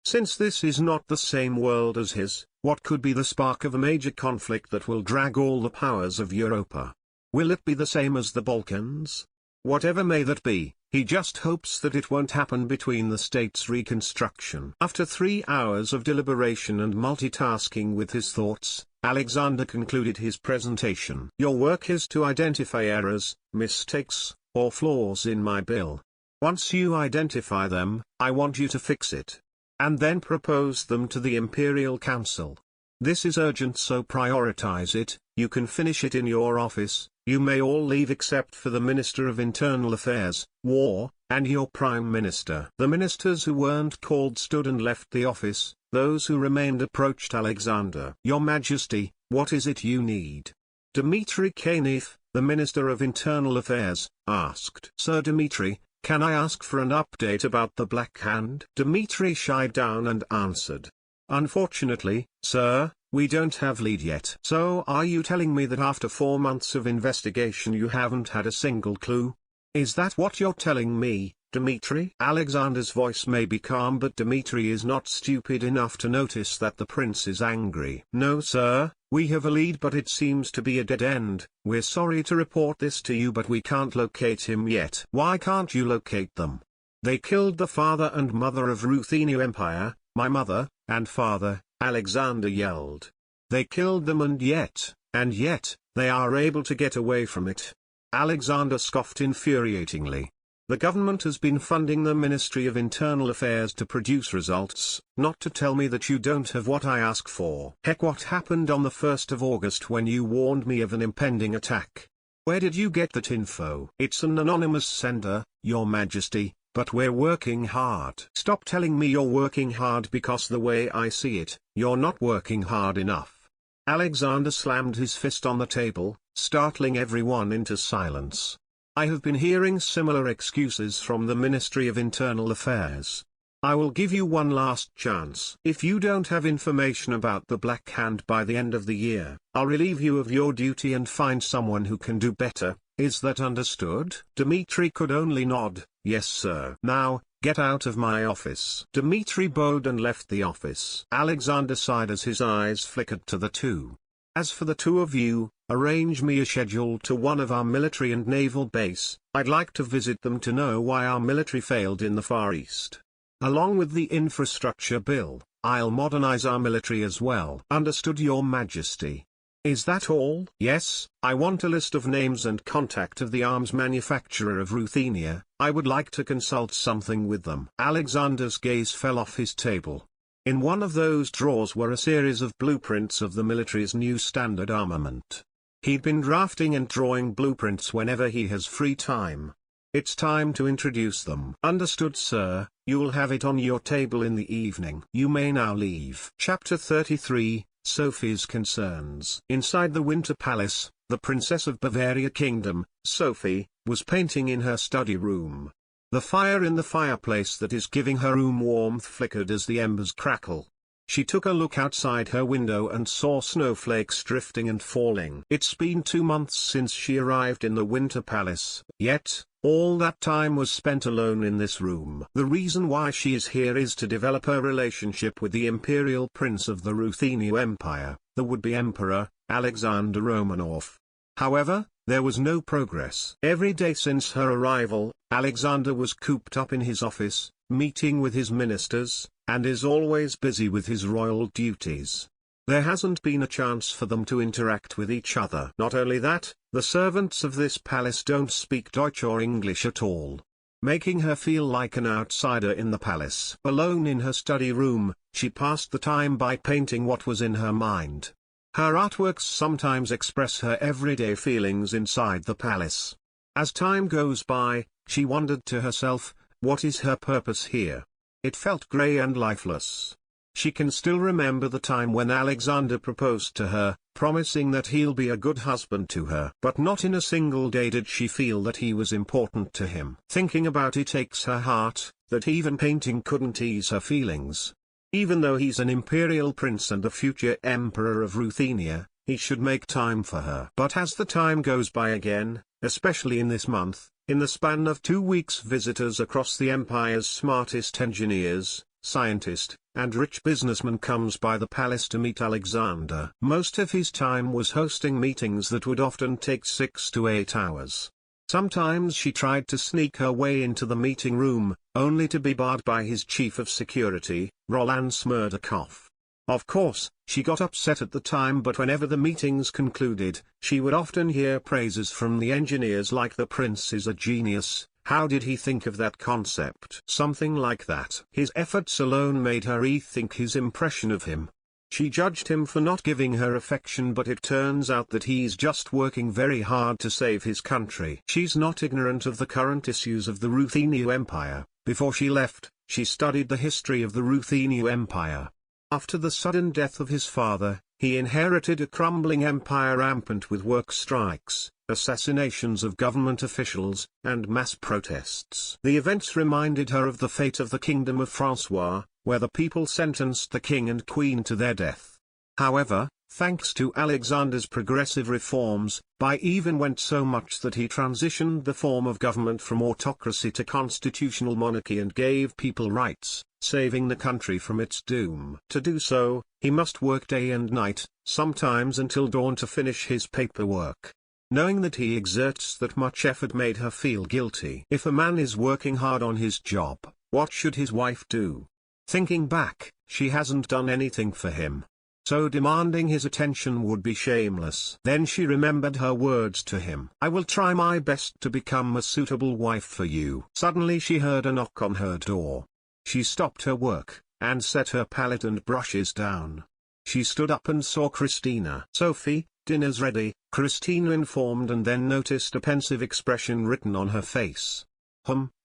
Since this is not the same world as his, what could be the spark of a major conflict that will drag all the powers of Europa? Will it be the same as the Balkans? Whatever may that be, he just hopes that it won't happen between the states' reconstruction. After 3 hours of deliberation and multitasking with his thoughts, Alexander concluded his presentation. Your work is to identify errors, mistakes, or flaws in my bill. Once you identify them, I want you to fix it. And then propose them to the Imperial Council. This is urgent, so prioritize it. You can finish it in your office. You may all leave except for the Minister of Internal Affairs, War, and your Prime Minister. The ministers who weren't called stood and left the office. Those who remained approached Alexander. Your Majesty, what is it you need? Dmitry Kanev, the Minister of Internal Affairs, asked. Sir Dmitry, can I ask for an update about the Black Hand? Dmitry shied down and answered. Unfortunately, sir, we don't have lead yet. So are you telling me that after 4 months of investigation you haven't had a single clue? Is that what you're telling me, Dmitry? Alexander's voice may be calm, but Dmitry is not stupid enough to notice that the prince is angry. No sir, we have a lead but it seems to be a dead end. We're sorry to report this to you but we can't locate him yet. Why can't you locate them? They killed the father and mother of Ruthenia Empire, my mother, and father, Alexander yelled. They killed them and yet, they are able to get away from it. Alexander scoffed infuriatingly. The government has been funding the Ministry of Internal Affairs to produce results, not to tell me that you don't have what I ask for. Heck, what happened on the 1st of August when you warned me of an impending attack? Where did you get that info? It's an anonymous sender, Your Majesty. But we're working hard. Stop telling me you're working hard because the way I see it, you're not working hard enough. Alexander slammed his fist on the table, startling everyone into silence. I have been hearing similar excuses from the Ministry of Internal Affairs. I will give you one last chance. If you don't have information about the Black Hand by the end of the year, I'll relieve you of your duty and find someone who can do better. Is that understood? Dmitry could only nod. Yes sir. Now, get out of my office. Dmitry bowed and left the office. Alexander sighed as his eyes flickered to the two. As for the two of you, arrange me a schedule to one of our military and naval base. I'd like to visit them to know why our military failed in the Far East. Along with the infrastructure bill, I'll modernize our military as well. Understood, Your Majesty. Is that all? Yes, I want a list of names and contact of the arms manufacturer of Ruthenia. I would like to consult something with them. Alexander's gaze fell off his table. In one of those drawers were a series of blueprints of the military's new standard armament. He'd been drafting and drawing blueprints whenever he has free time. It's time to introduce them. Understood, sir. You'll have it on your table in the evening. You may now leave. Chapter 33, Sophie's Concerns. Inside the Winter Palace, the Princess of Bavaria Kingdom, Sophie, was painting in her study room. The fire in the fireplace that is giving her room warmth flickered as the embers crackle. She took a look outside her window and saw snowflakes drifting and falling. It's been 2 months since she arrived in the Winter Palace, yet, all that time was spent alone in this room. The reason why she is here is to develop her relationship with the Imperial Prince of the Ruthenia Empire, the would-be Emperor, Alexander Romanov. However, there was no progress. Every day since her arrival, Alexander was cooped up in his office, meeting with his ministers, and is always busy with his royal duties. There hasn't been a chance for them to interact with each other. Not only that, the servants of this palace don't speak Deutsch or English at all, making her feel like an outsider in the palace. Alone in her study room, she passed the time by painting what was in her mind. Her artworks sometimes express her everyday feelings inside the palace. As time goes by, she wondered to herself, what is her purpose here? It felt grey and lifeless. She can still remember the time when Alexander proposed to her, promising that he'll be a good husband to her. But not in a single day did she feel that he was important to him. Thinking about it aches her heart, that even painting couldn't ease her feelings. Even though he's an imperial prince and the future emperor of Ruthenia, he should make time for her. But as the time goes by again, especially in this month, in the span of 2 weeks, visitors across the empire's smartest engineers, scientist, and rich businessman comes by the palace to meet Alexander. Most of his time was hosting meetings that would often take 6 to 8 hours. Sometimes she tried to sneak her way into the meeting room, only to be barred by his chief of security, Roland Smerdakov. Of course, she got upset at the time, but whenever the meetings concluded, she would often hear praises from the engineers like, "The prince is a genius, how did he think of that concept?" Something like that. His efforts alone made her rethink his impression of him. She judged him for not giving her affection, but it turns out that he's just working very hard to save his country. She's not ignorant of the current issues of the Ruthenia Empire. Before she left, she studied the history of the Ruthenia Empire. After the sudden death of his father, he inherited a crumbling empire rampant with work strikes, assassinations of government officials, and mass protests. The events reminded her of the fate of the Kingdom of Francois, where the people sentenced the king and queen to their death. However, thanks to Alexander's progressive reforms, Bai even went so much that he transitioned the form of government from autocracy to constitutional monarchy and gave people rights, saving the country from its doom. To do so, he must work day and night, sometimes until dawn, to finish his paperwork. Knowing that he exerts that much effort made her feel guilty. If a man is working hard on his job, what should his wife do? Thinking back, she hasn't done anything for him, so demanding his attention would be shameless. Then she remembered her words to him. "I will try my best to become a suitable wife for you." Suddenly she heard a knock on her door. She stopped her work, and set her palette and brushes down. She stood up and saw Christina. "Sophie, dinner's ready," Christina informed, and then noticed a pensive expression written on her face.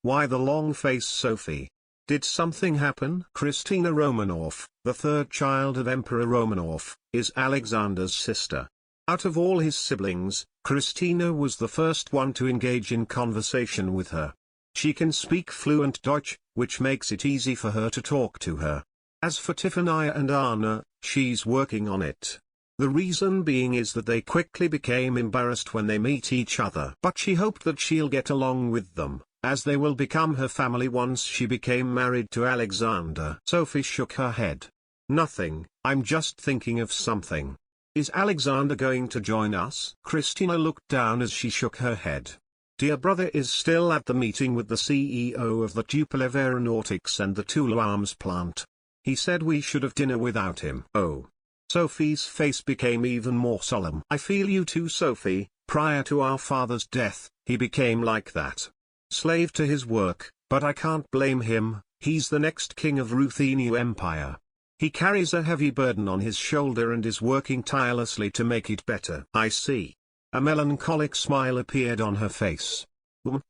Why the long face, Sophie? Did something happen?" Christina Romanov, the third child of Emperor Romanov, is Alexander's sister. Out of all his siblings, Christina was the first one to engage in conversation with her. She can speak fluent Deutsch, which makes it easy for her to talk to her. As for Tiffania and Anna, she's working on it. The reason being is that they quickly became embarrassed when they meet each other. But she hoped that she'll get along with them, as they will become her family once she became married to Alexander. Sophie shook her head. "Nothing, I'm just thinking of something. Is Alexander going to join us?" Christina looked down as she shook her head. "Dear brother is still at the meeting with the CEO of the Tupolev Aeronautics and the Tula Arms plant. He said we should have dinner without him. Oh. Sophie's face became even more solemn. I feel you too, Sophie. Prior to our father's death, he became like that. Slave to his work, but I can't blame him, he's the next king of Ruthenian Empire. He carries a heavy burden on his shoulder and is working tirelessly to make it better. I see. A melancholic smile appeared on her face.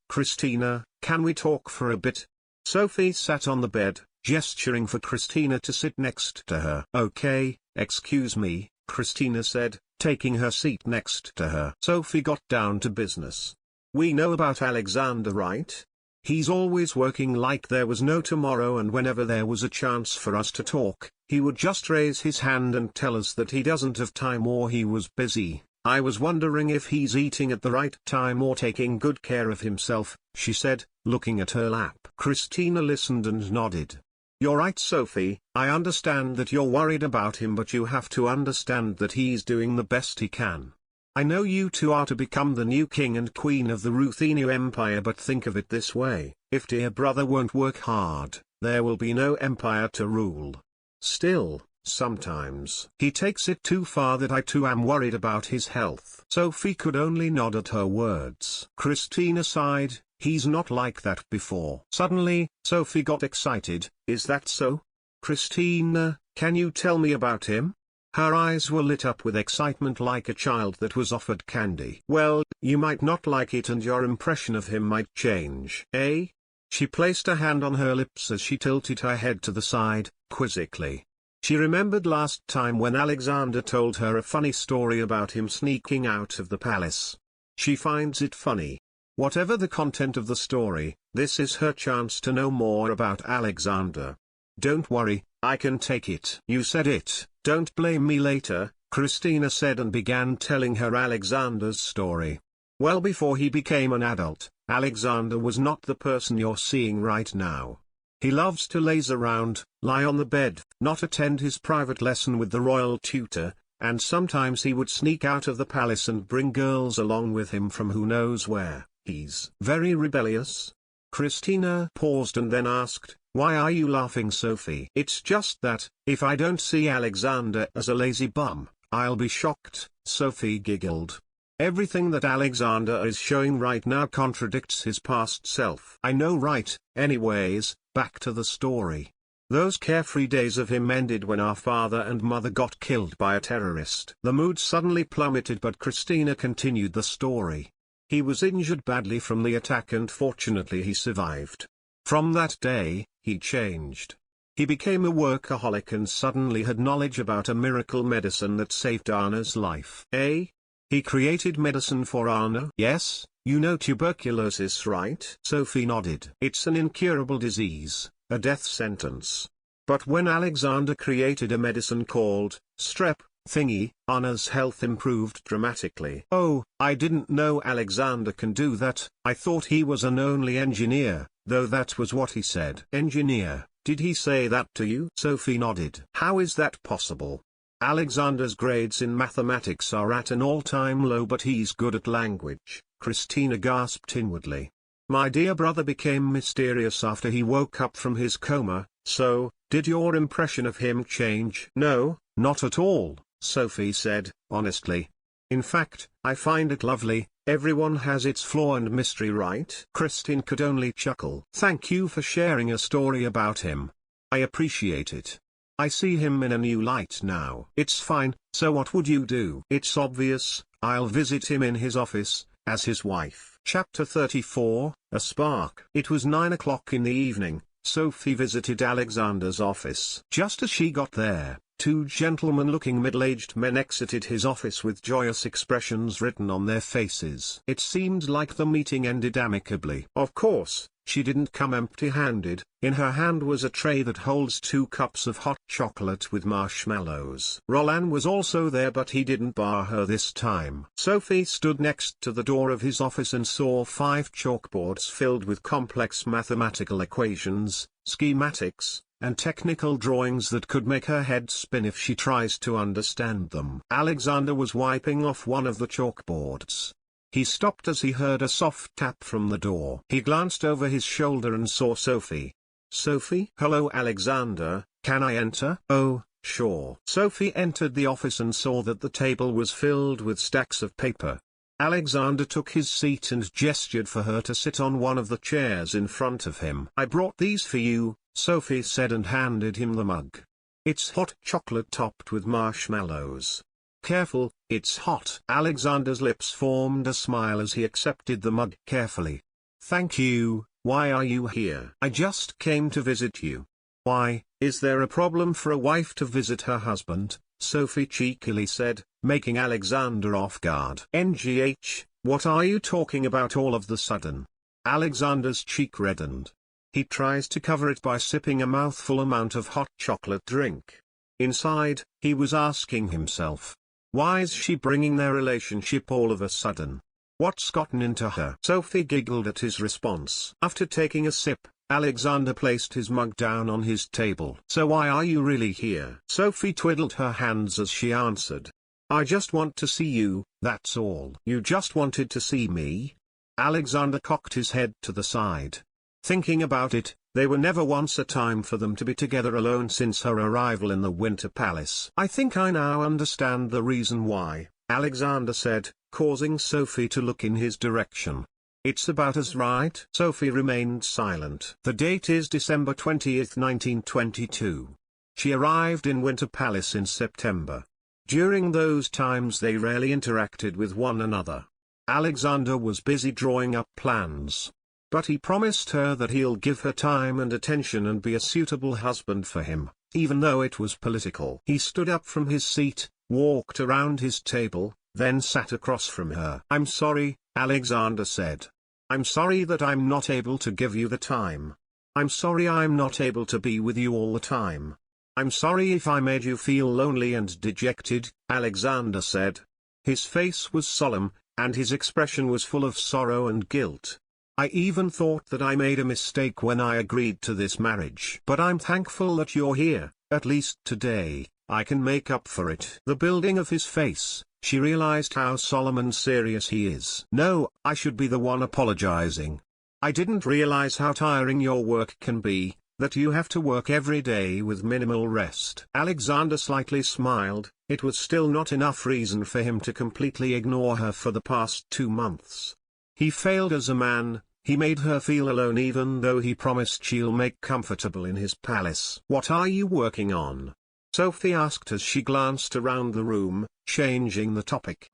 Christina, can we talk for a bit? Sophie sat on the bed, gesturing for Christina to sit next to her. Okay, excuse me, Christina said, taking her seat next to her. Sophie got down to business. We know about Alexander, right? He's always working like there was no tomorrow, and whenever there was a chance for us to talk, he would just raise his hand and tell us that he doesn't have time or he was busy. I was wondering if he's eating at the right time or taking good care of himself, she said, looking at her lap. Christina listened and nodded. You're right, Sophie, I understand that you're worried about him, but you have to understand that he's doing the best he can. I know you two are to become the new king and queen of the Ruthenian Empire, but think of it this way, if dear brother won't work hard, there will be no empire to rule. Still, sometimes he takes it too far that I too am worried about his health. Sophie could only nod at her words. Christina sighed. He's not like that before. Suddenly, Sophie got excited. Is that so? Christina, can you tell me about him? Her eyes were lit up with excitement like a child that was offered candy. Well, you might not like it and your impression of him might change. Eh? She placed a hand on her lips as she tilted her head to the side, quizzically. She remembered last time when Alexander told her a funny story about him sneaking out of the palace. She finds it funny. Whatever the content of the story, this is her chance to know more about Alexander. Don't worry, I can take it. You said it, don't blame me later, Christina said and began telling her Alexander's story. Well, before he became an adult, Alexander was not the person you're seeing right now. He loves to laze around, lie on the bed, not attend his private lesson with the royal tutor, and sometimes he would sneak out of the palace and bring girls along with him from who knows where. He's very rebellious. Christina paused and then asked, why are you laughing, Sophie? It's just that, if I don't see Alexander as a lazy bum, I'll be shocked, Sophie giggled. Everything that Alexander is showing right now contradicts his past self. I know, right? Anyways, back to the story. Those carefree days of him ended when our father and mother got killed by a terrorist. The mood suddenly plummeted, but Christina continued the story. He was injured badly from the attack and fortunately he survived. From that day, he changed. He became a workaholic and suddenly had knowledge about a miracle medicine that saved Anna's life. Eh? He created medicine for Anna? Yes, you know tuberculosis, right? Sophie nodded. It's an incurable disease, a death sentence. But when Alexander created a medicine called strep thingy, Anna's health improved dramatically. Oh, I didn't know Alexander can do that. I thought he was an only engineer, though that was what he said. Engineer, did he say that to you? Sophie nodded. How is that possible? Alexander's grades in mathematics are at an all-time low, but he's good at language, Christina gasped inwardly. My dear brother became mysterious after he woke up from his coma, so, did your impression of him change? No, not at all, Sophie said, honestly. In fact, I find it lovely. Everyone has its flaw and mystery, right? Christine could only chuckle. Thank you for sharing a story about him. I appreciate it. I see him in a new light now. It's fine, so what would you do? It's obvious, I'll visit him in his office, as his wife. Chapter 34, A Spark. It was 9 o'clock in the evening. Sophie visited Alexander's office. Just as she got there, two gentleman-looking middle-aged men exited his office with joyous expressions written on their faces. It seemed like the meeting ended amicably. Of course, she didn't come empty-handed. In her hand was a tray that holds 2 cups of hot chocolate with marshmallows. Roland was also there, but he didn't bar her this time. Sophie stood next to the door of his office and saw 5 chalkboards filled with complex mathematical equations, schematics, and technical drawings that could make her head spin if she tries to understand them. Alexander was wiping off one of the chalkboards. He stopped as he heard a soft tap from the door. He glanced over his shoulder and saw Sophie. Sophie? Hello, Alexander, Can I enter? Oh, sure. Sophie entered the office and saw that the table was filled with stacks of paper. Alexander took his seat and gestured for her to sit on one of the chairs in front of him. I brought these for you, Sophie said and handed him the mug. It's hot chocolate topped with marshmallows. Careful, it's hot. Alexander's lips formed a smile as he accepted the mug carefully. Thank you. Why are you here? I just came to visit you. Why, is there a problem for a wife to visit her husband? Sophie cheekily said, making Alexander off guard. NGH, what are you talking about all of the sudden? Alexander's cheek reddened. He tries to cover it by sipping a mouthful amount of hot chocolate drink. Inside, he was asking himself, why is she bringing their relationship all of a sudden? What's gotten into her? Sophie giggled at his response. After taking a sip, Alexander placed his mug down on his table. So why are you really here? Sophie twiddled her hands as she answered. I just want to see you, that's all. You just wanted to see me? Alexander cocked his head to the side. Thinking about it, they were never once a time for them to be together alone since her arrival in the Winter Palace. I think I now understand the reason why, Alexander said, causing Sophie to look in his direction. It's about us, right? Sophie remained silent. The date is December 20th, 1922. She arrived in Winter Palace in September. During those times they rarely interacted with one another. Alexander was busy drawing up plans. But he promised her that he'll give her time and attention and be a suitable husband for him, even though it was political. He stood up from his seat, walked around his table, then sat across from her. I'm sorry, Alexander said. I'm sorry that I'm not able to give you the time. I'm sorry I'm not able to be with you all the time. I'm sorry if I made you feel lonely and dejected, Alexander said. His face was solemn, and his expression was full of sorrow and guilt. I even thought that I made a mistake when I agreed to this marriage. But I'm thankful that you're here, at least today, I can make up for it. The building of his face, she realized how solemn and serious he is. No, I should be the one apologizing. I didn't realize how tiring your work can be, that you have to work every day with minimal rest. Alexander slightly smiled. It was still not enough reason for him to completely ignore her for the past 2 months. He failed as a man. He made her feel alone even though he promised she'll make comfortable in his palace. What are you working on? Sophie asked as she glanced around the room, changing the topic.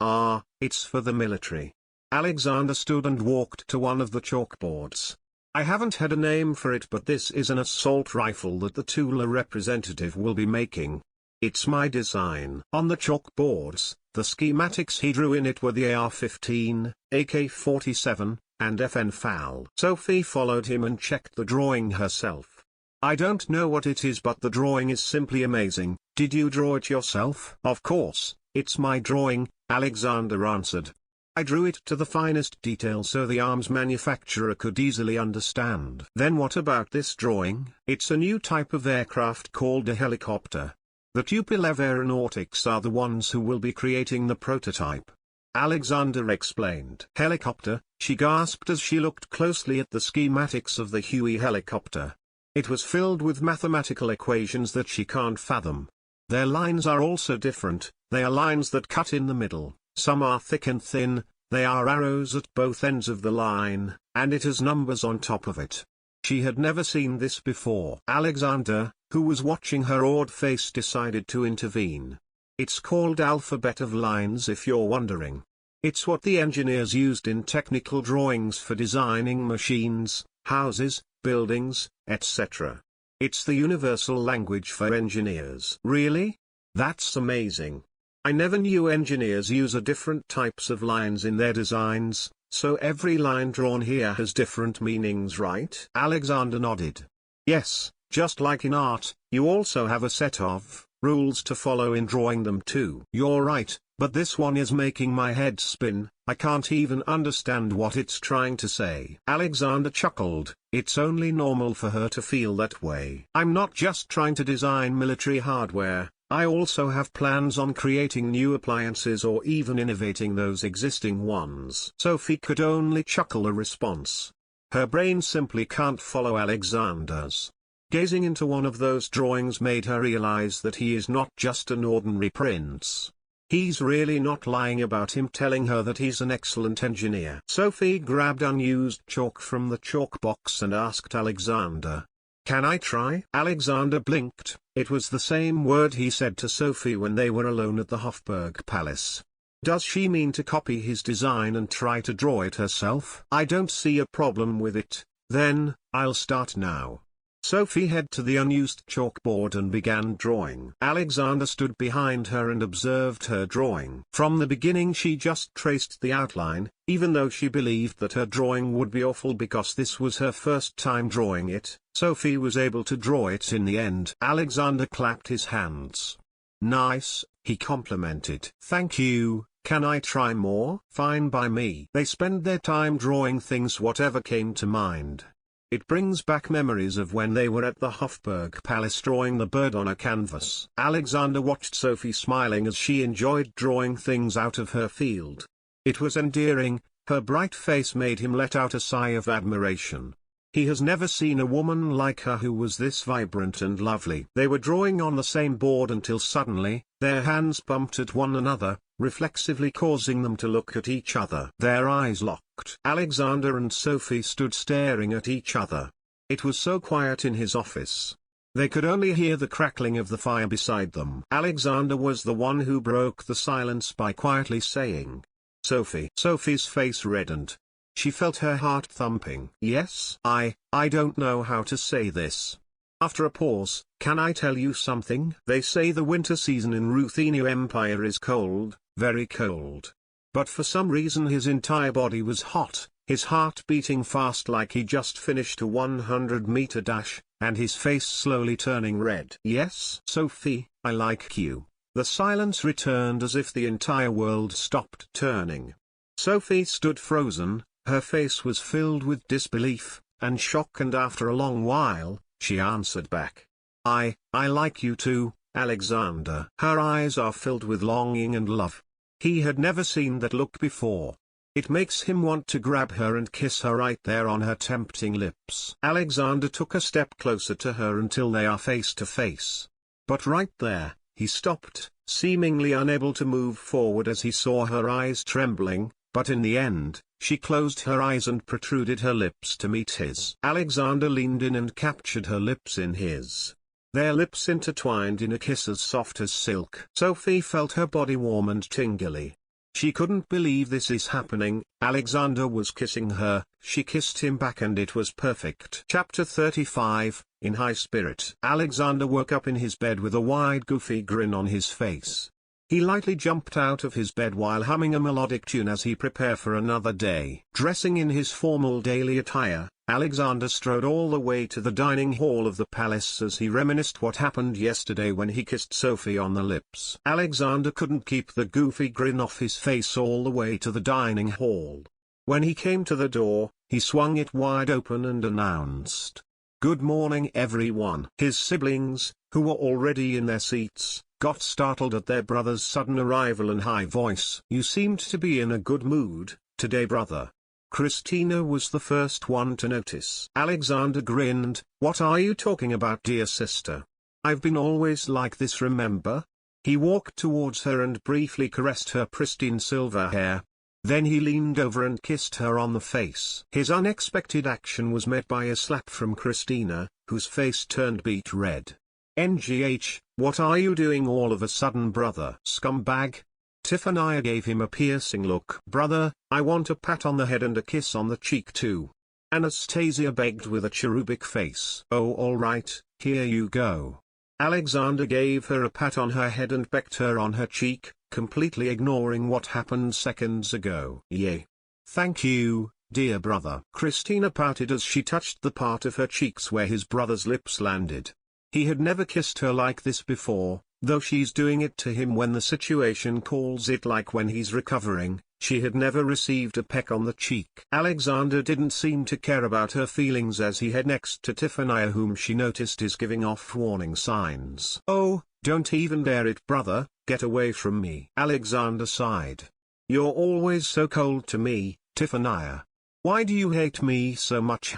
It's for the military. Alexander stood and walked to one of the chalkboards. I haven't had a name for it, but this is an assault rifle that the Tula representative will be making. It's my design. On the chalkboards, the schematics he drew in it were the AR-15, AK-47, and FN-FAL. Sophie followed him and checked the drawing herself. I don't know what it is, but the drawing is simply amazing. Did you draw it yourself? Of course, it's my drawing, Alexander answered. I drew it to the finest detail so the arms manufacturer could easily understand. Then what about this drawing? It's a new type of aircraft called a helicopter. The Tupolev Aeronautics are the ones who will be creating the prototype. Alexander explained. Helicopter, she gasped as she looked closely at the schematics of the Huey helicopter. It was filled with mathematical equations that she can't fathom. Their lines are also different. They are lines that cut in the middle, some are thick and thin, they are arrows at both ends of the line, and it has numbers on top of it. She had never seen this before. Alexander, who was watching her awed face, decided to intervene. It's called alphabet of lines, if you're wondering. It's what the engineers used in technical drawings for designing machines, houses, buildings, etc. It's the universal language for engineers. Really? That's amazing. I never knew engineers use different types of lines in their designs, so every line drawn here has different meanings, right? Alexander nodded. Yes, just like in art, you also have a set of rules to follow in drawing them too. You're right, but this one is making my head spin. I can't even understand what it's trying to say. Alexander chuckled. It's only normal for her to feel that way. I'm not just trying to design military hardware, I also have plans on creating new appliances or even innovating those existing ones. Sophie could only chuckle a response. Her brain simply can't follow Alexander's. Gazing into one of those drawings made her realize that he is not just an ordinary prince. He's really not lying about him telling her that he's an excellent engineer. Sophie grabbed unused chalk from the chalk box and asked Alexander, "Can I try?" Alexander blinked. It was the same word he said to Sophie when they were alone at the Hofburg Palace. Does she mean to copy his design and try to draw it herself? I don't see a problem with it. Then, I'll start now. Sophie headed to the unused chalkboard and began drawing. Alexander stood behind her and observed her drawing. From the beginning she just traced the outline, even though she believed that her drawing would be awful because this was her first time drawing it. Sophie was able to draw it in the end. Alexander clapped his hands. "Nice," he complimented. "Thank you. Can I try more?" "Fine by me." They spent their time drawing things whatever came to mind. It brings back memories of when they were at the Hofburg Palace drawing the bird on a canvas. Alexander watched Sophie smiling as she enjoyed drawing things out of her field. It was endearing. Her bright face made him let out a sigh of admiration. He has never seen a woman like her who was this vibrant and lovely. They were drawing on the same board until suddenly, their hands bumped at one another, reflexively causing them to look at each other. Their eyes locked. Alexander and Sophie stood staring at each other. It was so quiet in his office. They could only hear the crackling of the fire beside them. Alexander was the one who broke the silence by quietly saying, "Sophie." Sophie's face reddened. She felt her heart thumping. "Yes, I don't know how to say this." After a pause, "Can I tell you something?" They say the winter season in Ruthenia Empire is cold, very cold. But for some reason his entire body was hot, his heart beating fast like he just finished a 100-meter dash, and his face slowly turning red. "Yes, Sophie, I like you." The silence returned as if the entire world stopped turning. Sophie stood frozen, her face was filled with disbelief and shock, and after a long while, she answered back, I like you too, Alexander." Her eyes are filled with longing and love. He had never seen that look before. It makes him want to grab her and kiss her right there on her tempting lips. Alexander took a step closer to her until they are face to face. But right there, he stopped, seemingly unable to move forward as he saw her eyes trembling, but in the end, she closed her eyes and protruded her lips to meet his. Alexander leaned in and captured her lips in his. Their lips intertwined in a kiss as soft as silk. Sophie felt her body warm and tingly. She couldn't believe this is happening. Alexander was kissing her, she kissed him back, and it was perfect. Chapter 35, In High Spirit. Alexander woke up in his bed with a wide goofy grin on his face. He lightly jumped out of his bed while humming a melodic tune as he prepared for another day. Dressing in his formal daily attire, Alexander strode all the way to the dining hall of the palace as he reminisced what happened yesterday when he kissed Sophie on the lips. Alexander couldn't keep the goofy grin off his face all the way to the dining hall. When he came to the door, he swung it wide open and announced, "Good morning everyone." His siblings, who were already in their seats, got startled at their brother's sudden arrival and high voice. "You seemed to be in a good mood today, brother." Christina was the first one to notice. Alexander grinned. "What are you talking about, dear sister? I've been always like this, remember?" He walked towards her and briefly caressed her pristine silver hair. Then he leaned over and kissed her on the face. His unexpected action was met by a slap from Christina, whose face turned beet red. "NGH, what are you doing all of a sudden, brother?" "Scumbag." Tiffany gave him a piercing look. "Brother, I want a pat on the head and a kiss on the cheek too." Anastasia begged with a cherubic face. "Oh, all right, here you go." Alexander gave her a pat on her head and pecked her on her cheek, completely ignoring what happened seconds ago. "Yay. Thank you, dear brother." Christina pouted as she touched the part of her cheeks where his brother's lips landed. He had never kissed her like this before, though she's doing it to him when the situation calls it, like when he's recovering. She had never received a peck on the cheek. Alexander didn't seem to care about her feelings as he headed next to Tiffany, whom she noticed is giving off warning signs. "Oh, don't even dare it, brother, get away from me." Alexander sighed. "You're always so cold to me, Tiffany. Why do you hate me so much,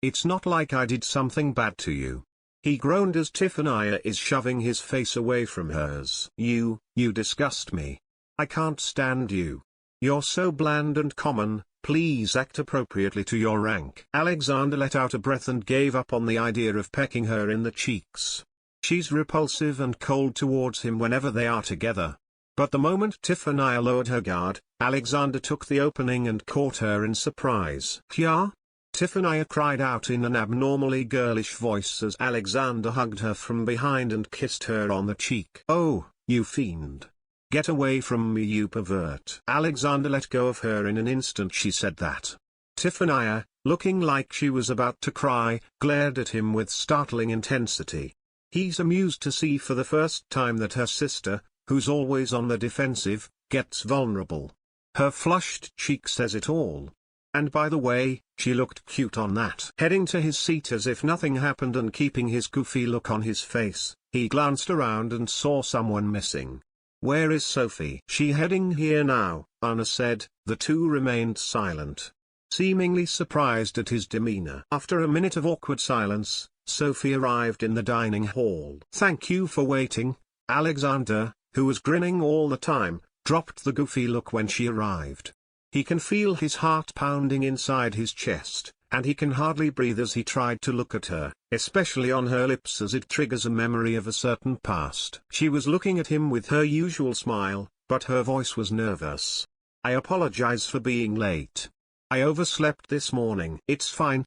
It's not like I did something bad to you." He groaned as Tiffany is shoving his face away from hers. You disgust me. I can't stand you. You're so bland and common, please act appropriately to your rank. Alexander let out a breath and gave up on the idea of pecking her in the cheeks. She's repulsive and cold towards him whenever they are together. But the moment Tiffany lowered her guard, Alexander took the opening and caught her in surprise. "Yeah?" Tiffany cried out in an abnormally girlish voice as Alexander hugged her from behind and kissed her on the cheek. "Oh, you fiend. Get away from me, you pervert." Alexander let go of her in an instant she said that. Tiffany, looking like she was about to cry, glared at him with startling intensity. He's amused to see for the first time that her sister, who's always on the defensive, gets vulnerable. Her flushed cheek says it all. And by the way, she looked cute on that. Heading to his seat as if nothing happened and keeping his goofy look on his face, he glanced around and saw someone missing. "Where is Sophie?" "She heading here now," Anna said. The two remained silent, seemingly surprised at his demeanor. After a minute of awkward silence, Sophie arrived in the dining hall. "Thank you for waiting." Alexander, who was grinning all the time, dropped the goofy look when she arrived. He can feel his heart pounding inside his chest, and he can hardly breathe as he tried to look at her, especially on her lips as it triggers a memory of a certain past. She was looking at him with her usual smile, but her voice was nervous. "I apologize for being late. I overslept this morning." It's fine,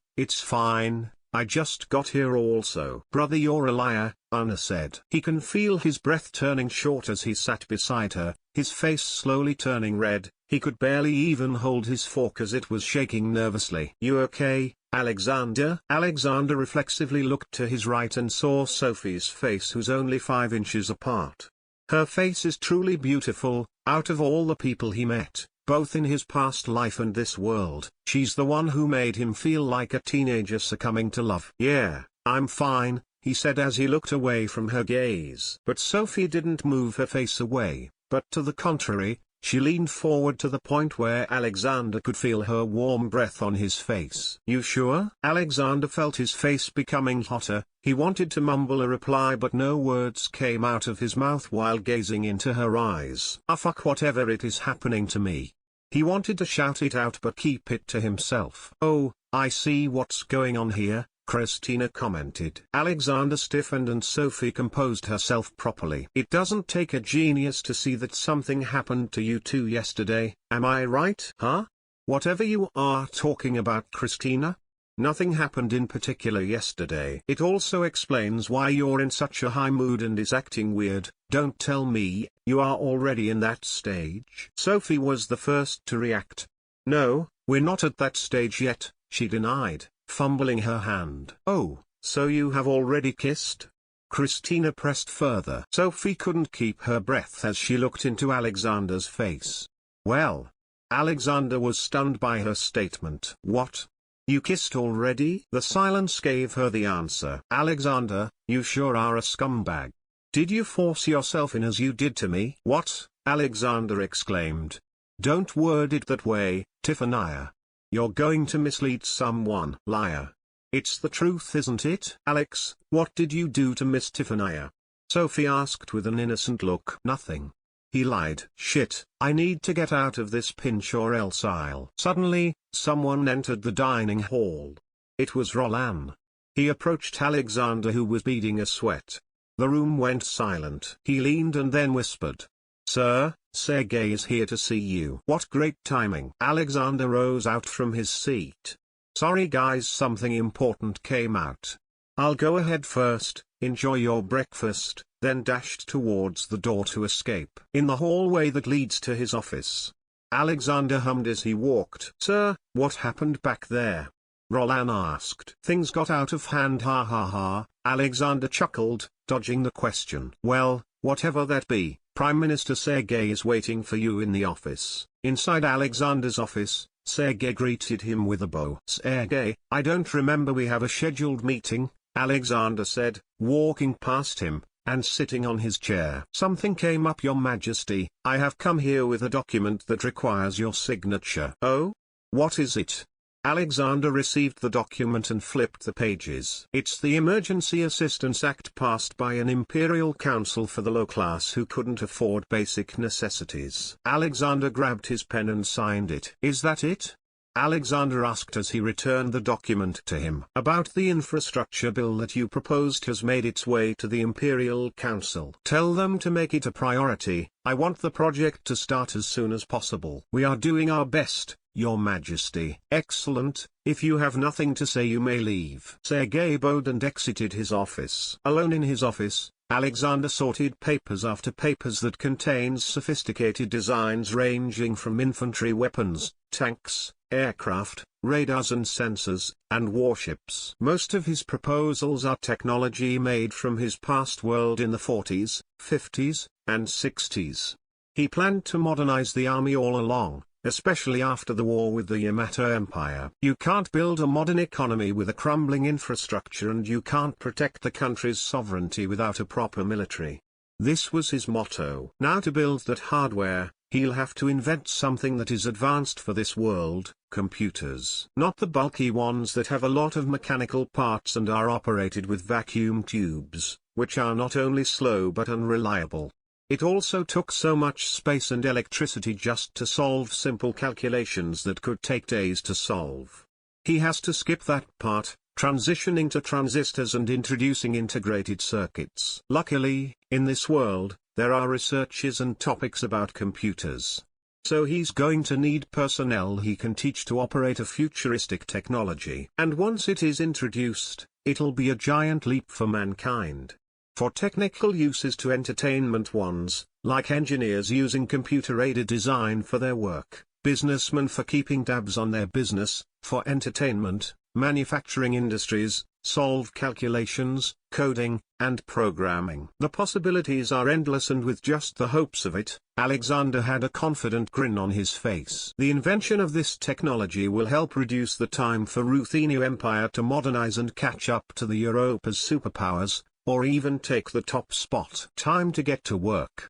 I just got here also." "Brother, you're a liar," Anna said. He can feel his breath turning short as he sat beside her, his face slowly turning red. He could barely even hold his fork as it was shaking nervously. "You okay, Alexander?" Alexander reflexively looked to his right and saw Sophie's face, who's only 5 inches apart. Her face is truly beautiful. Out of all the people he met, both in his past life and this world, she's the one who made him feel like a teenager succumbing to love. "Yeah, I'm fine," he said as he looked away from her gaze. But Sophie didn't move her face away, but to the contrary, she leaned forward to the point where Alexander could feel her warm breath on his face. "You sure?" Alexander felt his face becoming hotter. He wanted to mumble a reply but no words came out of his mouth while gazing into her eyes. "Ah, fuck, whatever it is happening to me." He wanted to shout it out but keep it to himself. "Oh, I see what's going on here," Christina commented. Alexander stiffened and Sophie composed herself properly. "It doesn't take a genius to see that something happened to you two yesterday, am I right?" "Huh? Whatever you are talking about, Christina? Nothing happened in particular yesterday." "It also explains why you're in such a high mood and is acting weird. Don't tell me you are already in that stage." Sophie was the first to react. "No, we're not at that stage yet," she denied, fumbling her hand. "Oh, so you have already kissed?" Christina pressed further. Sophie couldn't keep her breath as she looked into Alexander's face. "Well?" Alexander was stunned by her statement. "What? You kissed already?" The silence gave her the answer. "Alexander, you sure are a scumbag. Did you force yourself in as you did to me?" "What?" Alexander exclaimed. "Don't word it that way, Tiffany. You're going to mislead someone." "Liar. It's the truth, isn't it?" "Alex, what did you do to Miss Tiffany?" Sophie asked with an innocent look. "Nothing." He lied. "Shit, I need to get out of this pinch or else I'll." Suddenly, someone entered the dining hall. It was Roland. He approached Alexander, who was beading a sweat. The room went silent. He leaned and then whispered, "Sir, Sergei is here to see you." "What great timing." Alexander rose out from his seat. "Sorry guys, something important came out. I'll go ahead first, enjoy your breakfast," then dashed towards the door to escape. In the hallway that leads to his office, Alexander hummed as he walked. "Sir, what happened back there?" Roland asked. "Things got out of hand, ha ha ha," Alexander chuckled, dodging the question. "Well, whatever that be, Prime Minister Sergei is waiting for you in the office." Inside Alexander's office, Sergei greeted him with a bow. "Sergei, I don't remember we have a scheduled meeting," Alexander said, walking past him, and sitting on his chair. "Something came up, Your Majesty. I have come here with a document that requires your signature." "Oh? What is it?" Alexander received the document and flipped the pages. It's the Emergency Assistance Act passed by an Imperial Council for the low class who couldn't afford basic necessities. Alexander grabbed his pen and signed it. "Is that it?" Alexander asked as he returned the document to him. "About the infrastructure bill that you proposed has made its way to the Imperial Council. Tell them to make it a priority. I want the project to start as soon as possible." "We are doing our best, Your Majesty." "Excellent. If you have nothing to say you may leave." Sergei bowed and exited his office. Alone in his office, Alexander sorted papers after papers that contains sophisticated designs ranging from infantry weapons, tanks, aircraft, radars and sensors, and warships. Most of his proposals are technology made from his past world in the 40s, 50s, and 60s. He planned to modernize the army all along, especially after the war with the Yamato Empire. You can't build a modern economy with a crumbling infrastructure, and you can't protect the country's sovereignty without a proper military. This was his motto. Now to build that hardware, he'll have to invent something that is advanced for this world: computers. Not the bulky ones that have a lot of mechanical parts and are operated with vacuum tubes, which are not only slow but unreliable. It also took so much space and electricity just to solve simple calculations that could take days to solve. He has to skip that part, transitioning to transistors and introducing integrated circuits. Luckily, in this world, there are researches and topics about computers. So he's going to need personnel he can teach to operate a futuristic technology. And once it is introduced, it'll be a giant leap for mankind. For technical uses to entertainment ones, like engineers using computer-aided design for their work, businessmen for keeping tabs on their business, for entertainment, manufacturing industries, solve calculations, coding, and programming. The possibilities are endless, and with just the hopes of it, Alexander had a confident grin on his face. The invention of this technology will help reduce the time for Ruthenian Empire to modernize and catch up to the Europa's superpowers, or even take the top spot. Time to get to work.